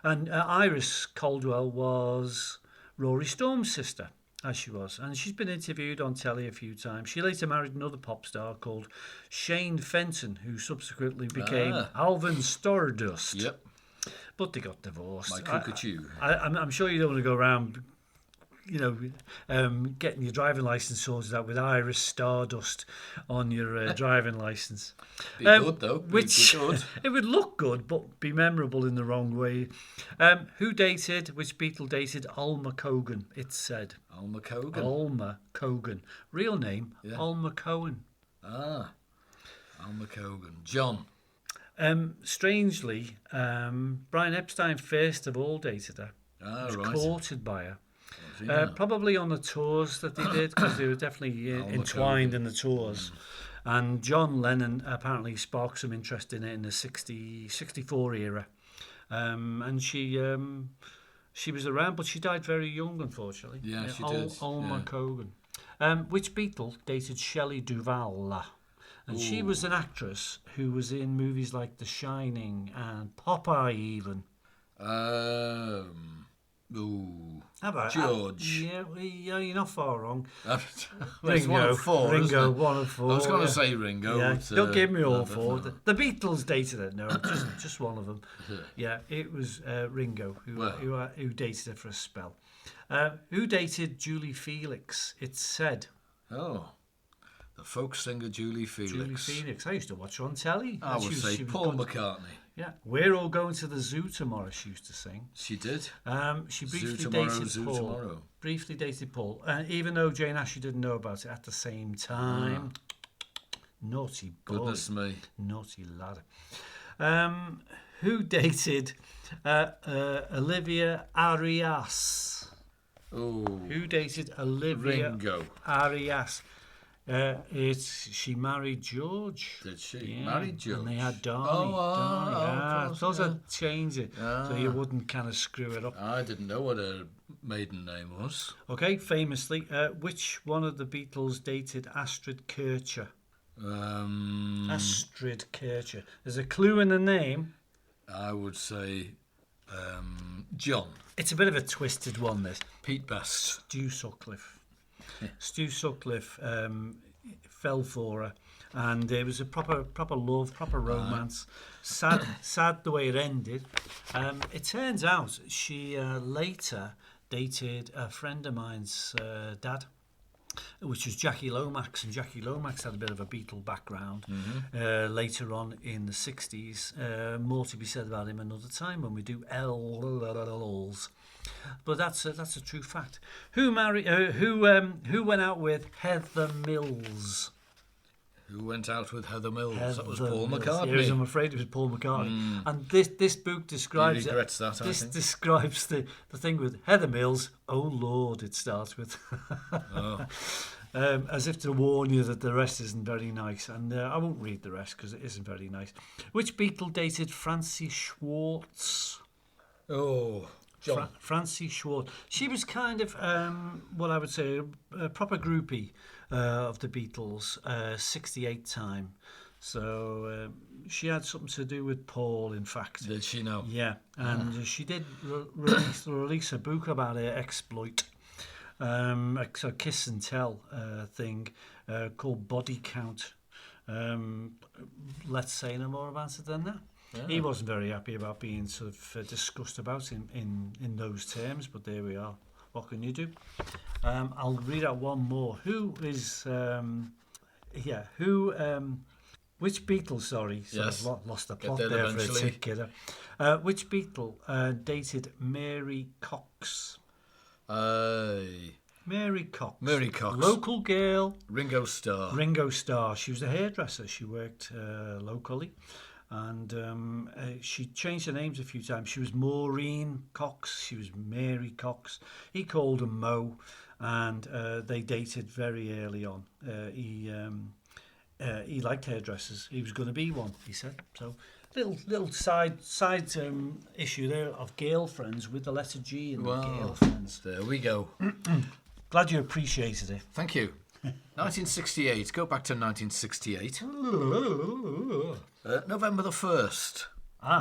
And Iris Caldwell was Rory Storm's sister, as she was. And she's been interviewed on telly a few times. She later married another pop star called Shane Fenton, who subsequently became Alvin Stardust. Yep. But they got divorced. My cockatoo. I'm sure you don't want to go around, getting your driving licence sorted out with Iris Stardust on your driving licence. Be good, though. Be good. It would look good, but be memorable in the wrong way. Which Beatle dated Alma Cogan, it's said. Alma Cogan? Alma Cogan. Real name, Alma Cohen. Ah, Alma Cogan. John. Strangely, Brian Epstein first of all dated her. Ah, was right. courted by her. Probably on the tours that they did, because they were definitely entwined in the tours. And John Lennon apparently sparked some interest in it in the 64 era. And she was around, but she died very young, unfortunately. Yeah, she did. Alma Cogan. Which Beatle dated Shelley Duvall? And she was an actress who was in movies like The Shining and Popeye even. How about George. Yeah, you're not far wrong. Ringo, one of four. Ringo, one of four. I was going to say Ringo. Yeah, but, don't give me all four. The Beatles dated her. No, just one of them. Yeah, it was Ringo who dated her for a spell. Who dated Julie Felix? It's said. Oh, the folk singer Julie Felix. Julie Felix. I used to watch her on telly. I would say Paul McCartney. Yeah, we're all going to the zoo tomorrow. She used to sing. She did. She briefly Zoo tomorrow, dated zoo Paul. tomorrow. Briefly dated Paul, even though Jane Ashley didn't know about it at the same time. Naughty boy. Goodness me. Naughty lad. Who dated Olivia Arias? Oh. Who dated Olivia Ringo. Arias? She married George. Did she? Yeah. Married George? And they had Darnie. Oh, those I'd change it so you wouldn't kind of screw it up. I didn't know what her maiden name was. Okay, famously, which one of the Beatles dated Astrid Kircher? Astrid Kircher. There's a clue in the name. I would say John. It's a bit of a twisted one, this. Pete Best. Stu Sutcliffe. Stu Sutcliffe fell for her, and it was a proper love, proper romance. Sad the way it ended. It turns out she later dated a friend of mine's dad, which was Jackie Lomax, and Jackie Lomax had a bit of a Beatle background later on in the 60s. More to be said about him another time when we do L's. But that's a true fact. Who went out with Heather Mills? Who went out with Heather Mills? Heather that was Paul McCartney. Yes, I'm afraid it was Paul McCartney. And this book describes he regrets that. This describes the thing with Heather Mills. Oh Lord, it starts with. As if to warn you that the rest isn't very nice, and I won't read the rest because it isn't very nice. Which Beatle dated Francie Schwartz? Oh, John. Francie Schwartz. She was kind of what I would say a proper groupie of the Beatles, 68 time. So she had something to do with Paul, in fact. Did she know? Yeah, and she did release a book about her exploit, a kiss and tell thing called Body Count. Let's say no more about it than that. Yeah. He wasn't very happy about being sort of discussed about in those terms, but there we are. What can you do? I'll read out one more. Which Beatle, sorry, yes. I've lost the plot there for a tick, kiddo. Which Beatle dated Mary Cox? Mary Cox. Mary Cox. Local girl. Ringo Starr. Ringo Starr. She was a hairdresser. She worked locally. And she changed her names a few times. She was Maureen Cox. She was Mary Cox. He called her Mo. And they dated very early on. He liked hairdressers. He was going to be one, he said. So little side issue there of girlfriends with the letter G in the girlfriends. There we go. Glad you appreciated it. Thank you. 1968. Go back to 1968. November the 1st,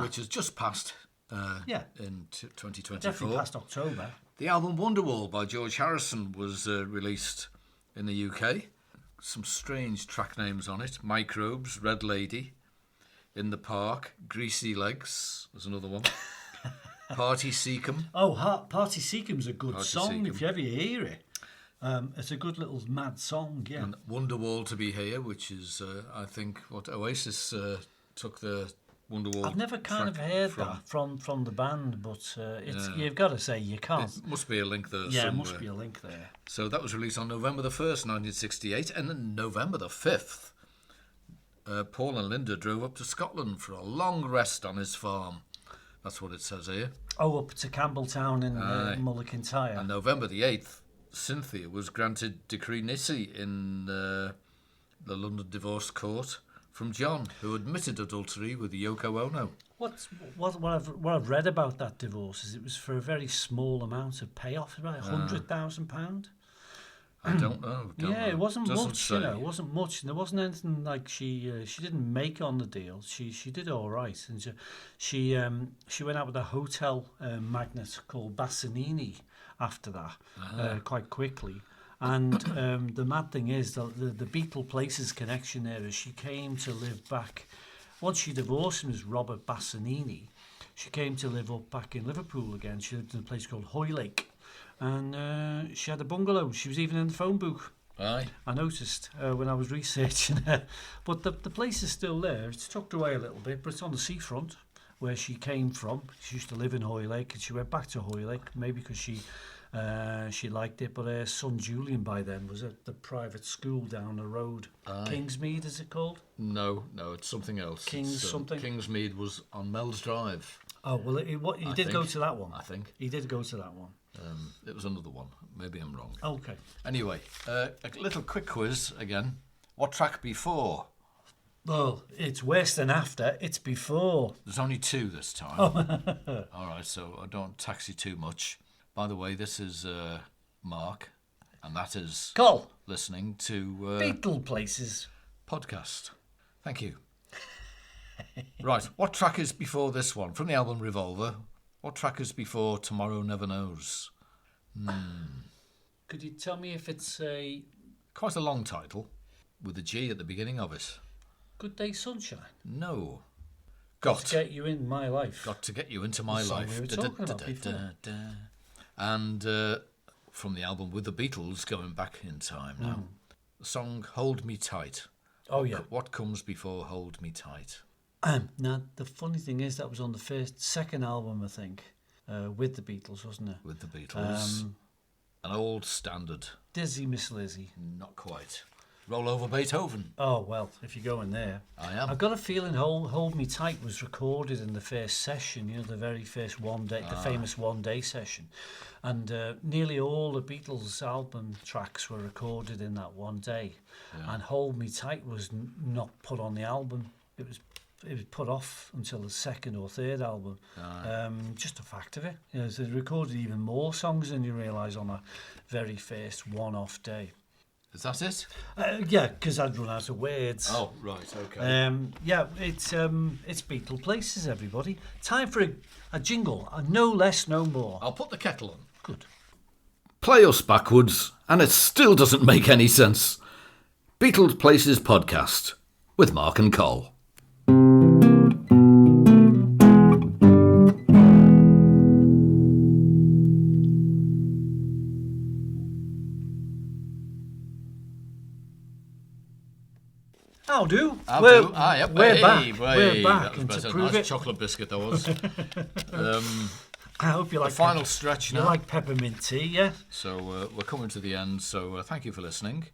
which has just passed in 2024. Definitely past October. The album Wonderwall by George Harrison was released in the UK. Some strange track names on it. Microbes, Red Lady, In the Park, Greasy Legs was another one. Party Seekum. Oh, Party Seekum's a good Party song Seekum. if you ever hear it. It's a good little mad song, yeah. And Wonderwall to Be Here, which is, I think, what Oasis took the Wonderwall. I've never kind of heard that from the band, but you've got to say you can't. It must be a link there Yeah, somewhere. it must be a link there. So that was released on November the 1st, 1968, and then November the 5th, Paul and Linda drove up to Scotland for a long rest on his farm. That's what it says here. Oh, up to Campbelltown in Mullikintyre. And November the 8th, Cynthia was granted decree nisi in the London Divorce Court from John, who admitted adultery with Yoko Ono. What I've read about that divorce is it was for a very small amount of payoff, about £100,000. I don't know. It wasn't Doesn't much. say. It wasn't much, and there wasn't anything like she didn't make on the deal. She did all right, and she went out with a hotel magnate called Bassanini after that, quite quickly. And the mad thing is the Beatleplaces connection there is she came to live back once she divorced him as Robert Bassanini. She came to live up back in Liverpool again. She lived in a place called Hoylake. And she had a bungalow. She was even in the phone book. Aye. I noticed when I was researching her. But the place is still there. It's tucked away a little bit, but it's on the seafront where she came from. She used to live in Hoylake, and she went back to Hoylake, maybe because she liked it. But her son Julian by then was at the private school down the road. Aye. Kingsmead, is it called? No, it's something else. Something? Kingsmead was on Mells Drive. Oh, well, he did go to that one. I think. He did go to that one. It was another one. Maybe I'm wrong. Okay. Anyway, a little quick quiz again. What track before? Well, it's worse than after. It's before. There's only two this time. All right, so I don't tax you too much. By the way, this is Mark, and that is Col. listening to Beatleplaces Podcast. Thank you. Right, what track is before this one? From the album Revolver, what track is before Tomorrow Never Knows? Could you tell me if it's a Quite a long title, with a G at the beginning of it. Good Day Sunshine? No. Got to get you in my life. Got to get you into my The song life. we were talking about before. And from the album with the Beatles, going back in time now. The song Hold Me Tight. Oh, yeah. What comes before Hold Me Tight? Now, the funny thing is that was on the second album, I think, with the Beatles, wasn't it? With the Beatles. An old standard. Dizzy Miss Lizzie. Not quite. Roll Over Beethoven. Oh, well, if you're going there. I am. I've got a feeling Hold Me Tight was recorded in the first session, the very first one day, the famous one-day session. And nearly all the Beatles album tracks were recorded in that one day. Yeah. And Hold Me Tight was not put on the album. It was put off until the second or third album. Just a fact of it. They recorded even more songs than you realise on a very first one-off day. Is that it? Yeah, because I'd run out of words. Oh, right, okay. It's Beatleplaces, everybody. Time for a jingle, no less, no more. I'll put the kettle on. Good. Play us backwards, and it still doesn't make any sense. Beatleplaces Podcast with Mark and Col. I'll do. We're back. We're back. That was And better. to prove Nice it, chocolate biscuit that was. I hope you like the final stretch you now. like peppermint tea, yeah? So we're coming to the end. So thank you for listening.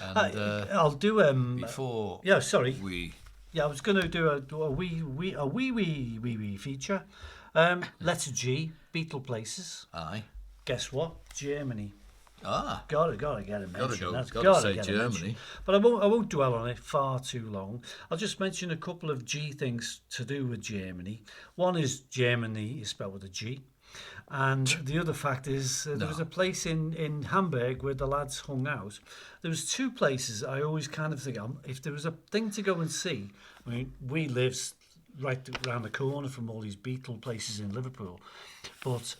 And I'll do before yeah, sorry. we Yeah, I was going to do a wee feature. Letter G, Beatleplaces. aye. Guess what? Germany. Ah, Gotta get a mention. go. That's Gotta say get a Germany. mention. But I won't dwell on it far too long. I'll just mention a couple of G things to do with Germany. One is Germany is spelled with a G. And the other fact is there was a place in Hamburg where the lads hung out. There was two places I always kind of think, if there was a thing to go and see, I mean, we live right around the corner from all these Beatle places in Liverpool. But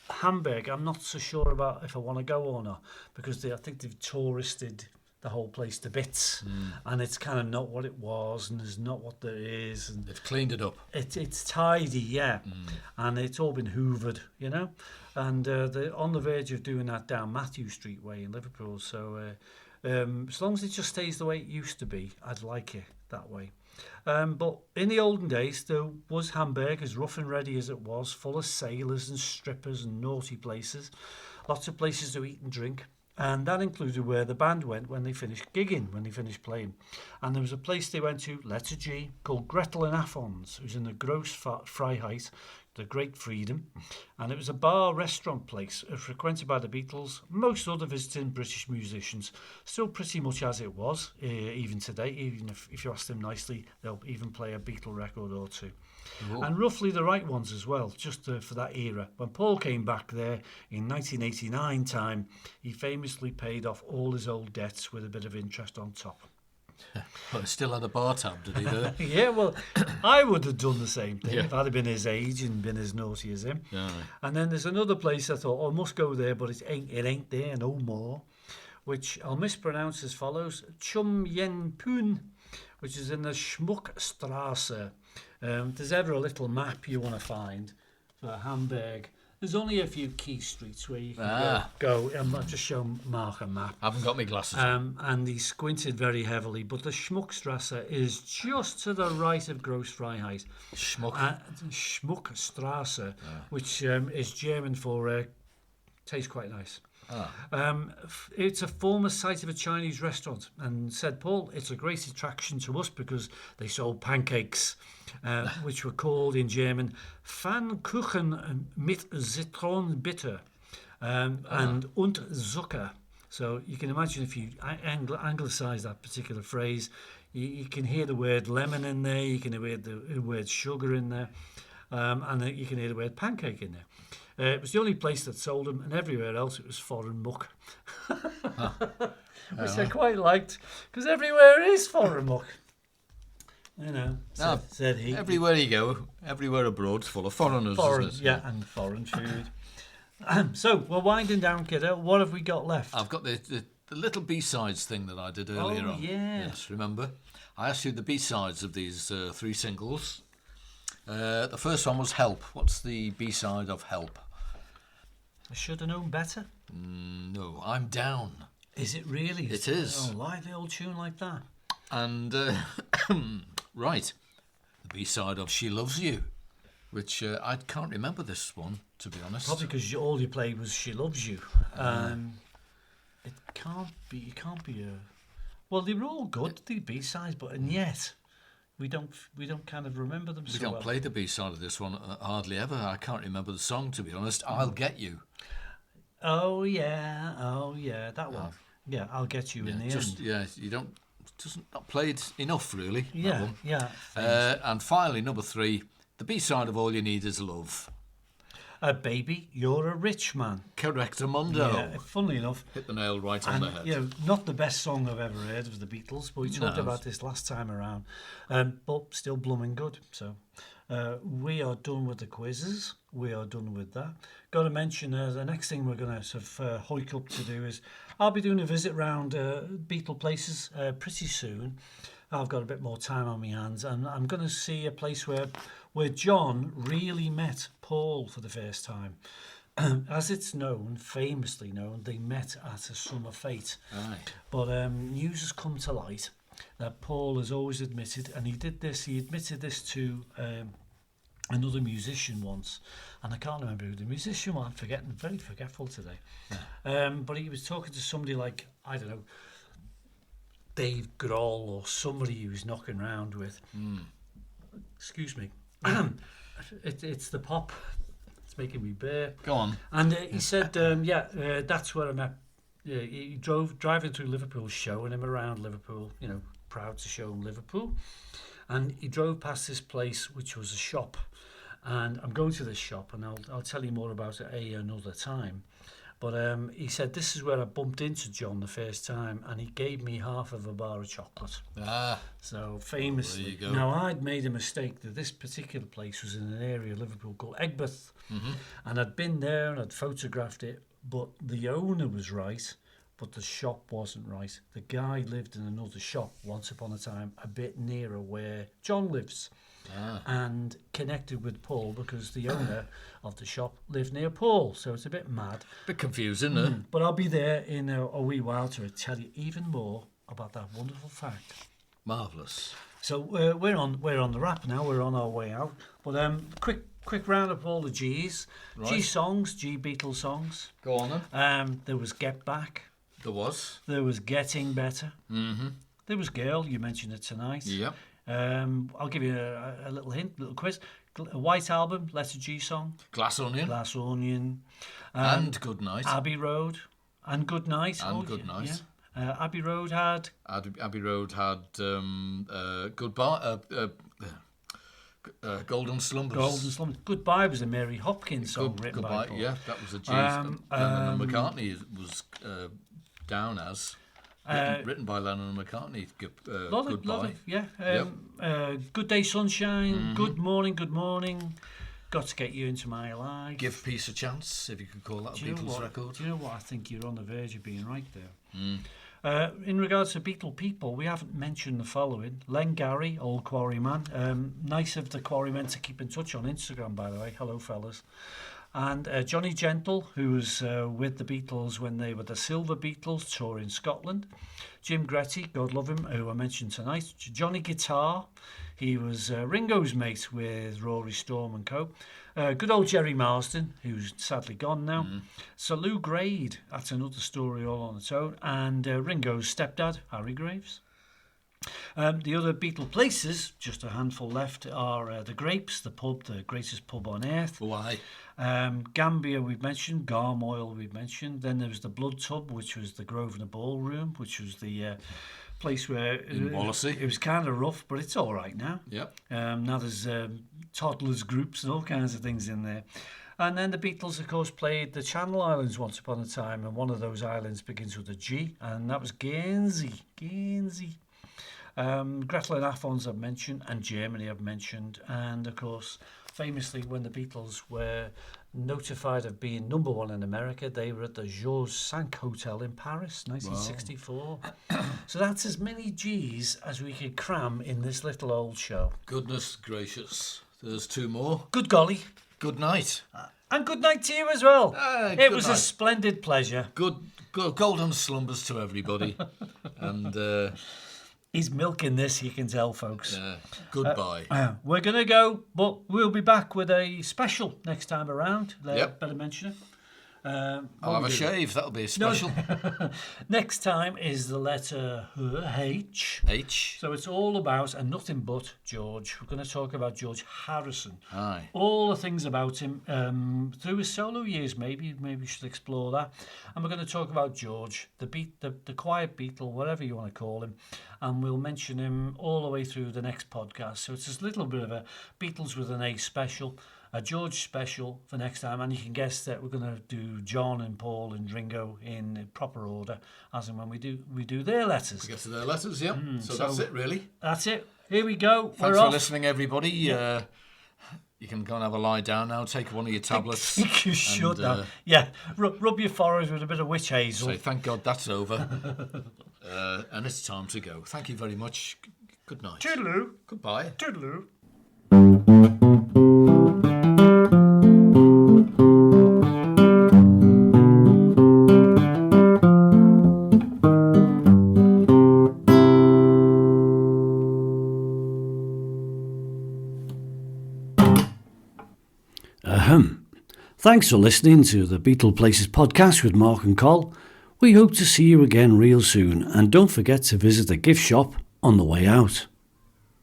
Hamburg, I'm not so sure about if I want to go or not, because I think they've touristed the whole place to bits, and it's kind of not what it was, and there's not what there is, and they've cleaned it up. it's tidy, yeah, and it's all been hoovered, you know, and they're on the verge of doing that down Matthew Street way in Liverpool. So as long as it just stays the way it used to be, I'd like it that way. But in the olden days, there was Hamburg, as rough and ready as it was, full of sailors and strippers and naughty places, lots of places to eat and drink. And that included where the band went when they finished gigging, when they finished playing. And there was a place they went to, letter G, called Gretel and Afons. It was in the Gross Freiheit, the Great Freedom. And it was a bar-restaurant place frequented by the Beatles, most other visiting British musicians. Still pretty much as it was, even today. Even if you ask them nicely, they'll even play a Beatle record or two. Ooh. And roughly the right ones as well, just for that era. When Paul came back there in 1989 time, he famously paid off all his old debts with a bit of interest on top. Well, he still had a bar tab, did he? There? Yeah, well, I would have done the same thing if I'd have been his age and been as naughty as him. Yeah. And then there's another place I thought, I must go there, but it ain't there no more, which I'll mispronounce as follows: Chum Yen Pun, which is in the Schmuckstrasse. There's ever a little map you want to find for Hamburg. There's only a few key streets where you can go. I'll just show Mark a map. I haven't got my glasses. And he squinted very heavily, but the Schmuckstrasse is just to the right of Gross Freiheit. Schmuckstrasse, which is German for tastes quite nice. It's a former site of a Chinese restaurant, and said Paul, it's a great attraction to us because they sold pancakes, which were called in German Pfannkuchen mit Zitronenbitter and Zucker. So you can imagine if you anglicise that particular phrase, you can hear the word lemon in there, you can hear the word sugar in there, and you can hear the word pancake in there. It was the only place that sold them, and everywhere else it was foreign muck. Which I quite liked, because everywhere is foreign muck. You know, said he. Everywhere you go, everywhere abroad's full of foreigners, isn't it? Yeah, and foreign food. So, we're winding down, kiddo. What have we got left? I've got the little B-Sides thing that I did earlier on. Yeah. Yes, remember? I asked you the B-Sides of these 3 singles. The first one was Help. What's the B-side of Help? I should have known better. No, I'm Down. Is it really? It is. Oh, lively old tune like that. And, right, the B-side of She Loves You, which I can't remember this one, to be honest. Probably because all you played was She Loves You. It can't be well, they were all good, the B-sides, and yet we don't kind of remember them so well. We don't play the B-side of this one hardly ever. I can't remember the song, to be honest. I'll Get You. Oh yeah, that one. Yeah, I'll Get You in the end. Yeah, you don't. Not played enough, really. Yeah, yeah. And finally, number 3, the B-side of All You Need Is Love. Baby, You're a Rich Man. Correctamundo. Yeah, funnily enough. Hit the nail right on the head. You know, not the best song I've ever heard of the Beatles, but we talked about this last time around. But still blooming good. So we are done with the quizzes. We are done with that. Got to mention the next thing we're going to sort of hoik up to do is I'll be doing a visit round Beatleplaces pretty soon. I've got a bit more time on my hands, and I'm going to see a place where John really met Paul for the first time. As it's known, famously known, they met at a summer fete. Aye. But news has come to light that Paul has always admitted, and he admitted this to another musician once, and I can't remember who the musician was. I'm very forgetful today. But he was talking to somebody like, I don't know, Dave Grohl or somebody he was knocking around with. Excuse me. It's the pop. It's making me burp. Go on. And he said, that's where I met. He driving through Liverpool, showing him around Liverpool, you know, proud to show him Liverpool. And he drove past this place, which was a shop. And I'm going to this shop, and I'll tell you more about it another time. But he said, this is where I bumped into John the first time, and he gave me half of a bar of chocolate. So famously. There you go. Now, I'd made a mistake that this particular place was in an area of Liverpool called Egbert. And I'd been there and I'd photographed it, but the owner was right, but the shop wasn't right. The guy lived in another shop once upon a time, a bit nearer where John lives. And connected with Paul because the owner of the shop lived near Paul, so it's a bit mad. Bit confusing, isn't it? But I'll be there in a wee while to tell you even more about that wonderful fact. Marvellous. So we're on the wrap now. We're on our way out. But quick round up all the G's. Right. G songs, G Beatles songs. Go on then. There was Get Back. There was. There was Getting Better. There was Girl. You mentioned it tonight. Yep. I'll give you a little hint, little quiz. A White Album, letter G song. Glass Onion. Glass Onion. And Good Night. Abbey Road. And Good Night. And Good Night. Yeah. Abbey Road had... Abbey Road had Goodbye. Golden Slumbers. Golden Slumbers. Goodbye was a Mary Hopkins song written by Paul. Yeah, that was a G. Lennon and McCartney was down as... Written by Lennon and McCartney. Goodbye. Good Day Sunshine, Good Morning, Got to Get You Into My Life. Give Peace a Chance, if you could call that a Beatles record. Do you know what? I think you're on the verge of being right there. In regards to Beatle people, we haven't mentioned the following. Len Gary, old quarryman. Nice of the quarrymen to keep in touch on Instagram, by the way. Hello, fellas. And Johnny Gentle, who was with the Beatles when they were the Silver Beatles, touring Scotland. Jim Gretty, God love him, who I mentioned tonight. Johnny Guitar, he was Ringo's mate with Rory Storm and co. Good old Jerry Marsden, who's sadly gone now. Sir Lou Grade, that's another story all on its own. And Ringo's stepdad, Harry Graves. The other Beatleplaces, just a handful left, are the Grapes, the pub, the greatest pub on earth. Why? Gambier we've mentioned, Garmoyle we've mentioned. Then there was the Blood Tub, which was the Grosvenor Ballroom, which was the place where in Wallasey. It was kind of rough, but it's all right now. Yep. Now there's toddlers groups and all kinds of things in there. And then the Beatles, of course, played the Channel Islands once upon a time, and one of those islands begins with a G, and that was Guernsey. Gretel and Athens I've mentioned, and Germany I've mentioned, and of course, famously, when the Beatles were notified of being number one in America, they were at the Georges V Hotel in Paris, 1964. Wow. So that's as many G's as we could cram in this little old show. Goodness gracious. There's two more. Good golly. Good night. And good night to you as well. It was a splendid pleasure. Good golden slumbers to everybody. And... he's milking this, you can tell, folks. Goodbye. We're going to go, but we'll be back with a special next time around. Better mention it. I'll have a shave. That'll be a special. No. Next time is the letter H. H. So it's all about, and nothing but, George. We're going to talk about George Harrison. Aye. All the things about him through his solo years. Maybe we should explore that. And we're going to talk about George, the quiet Beatle, whatever you want to call him. And we'll mention him all the way through the next podcast. So it's a little bit of a Beatles with an A special. A George special for next time, and you can guess that we're going to do John and Paul and Ringo in proper order, as and when we do their letters. We get to their letters, yeah. So that's it, really. That's it. Here we go. Thanks for listening, everybody. Yeah. You can go and have a lie down now. Take one of your tablets. I think you should. Rub your forehead with a bit of witch hazel. Say, thank God that's over. And it's time to go. Thank you very much. Good night. Toodaloo. Goodbye. Toodaloo. Ahem. Thanks for listening to the Beatleplaces Podcast with Mark and Col. We hope to see you again real soon, and don't forget to visit the gift shop on the way out.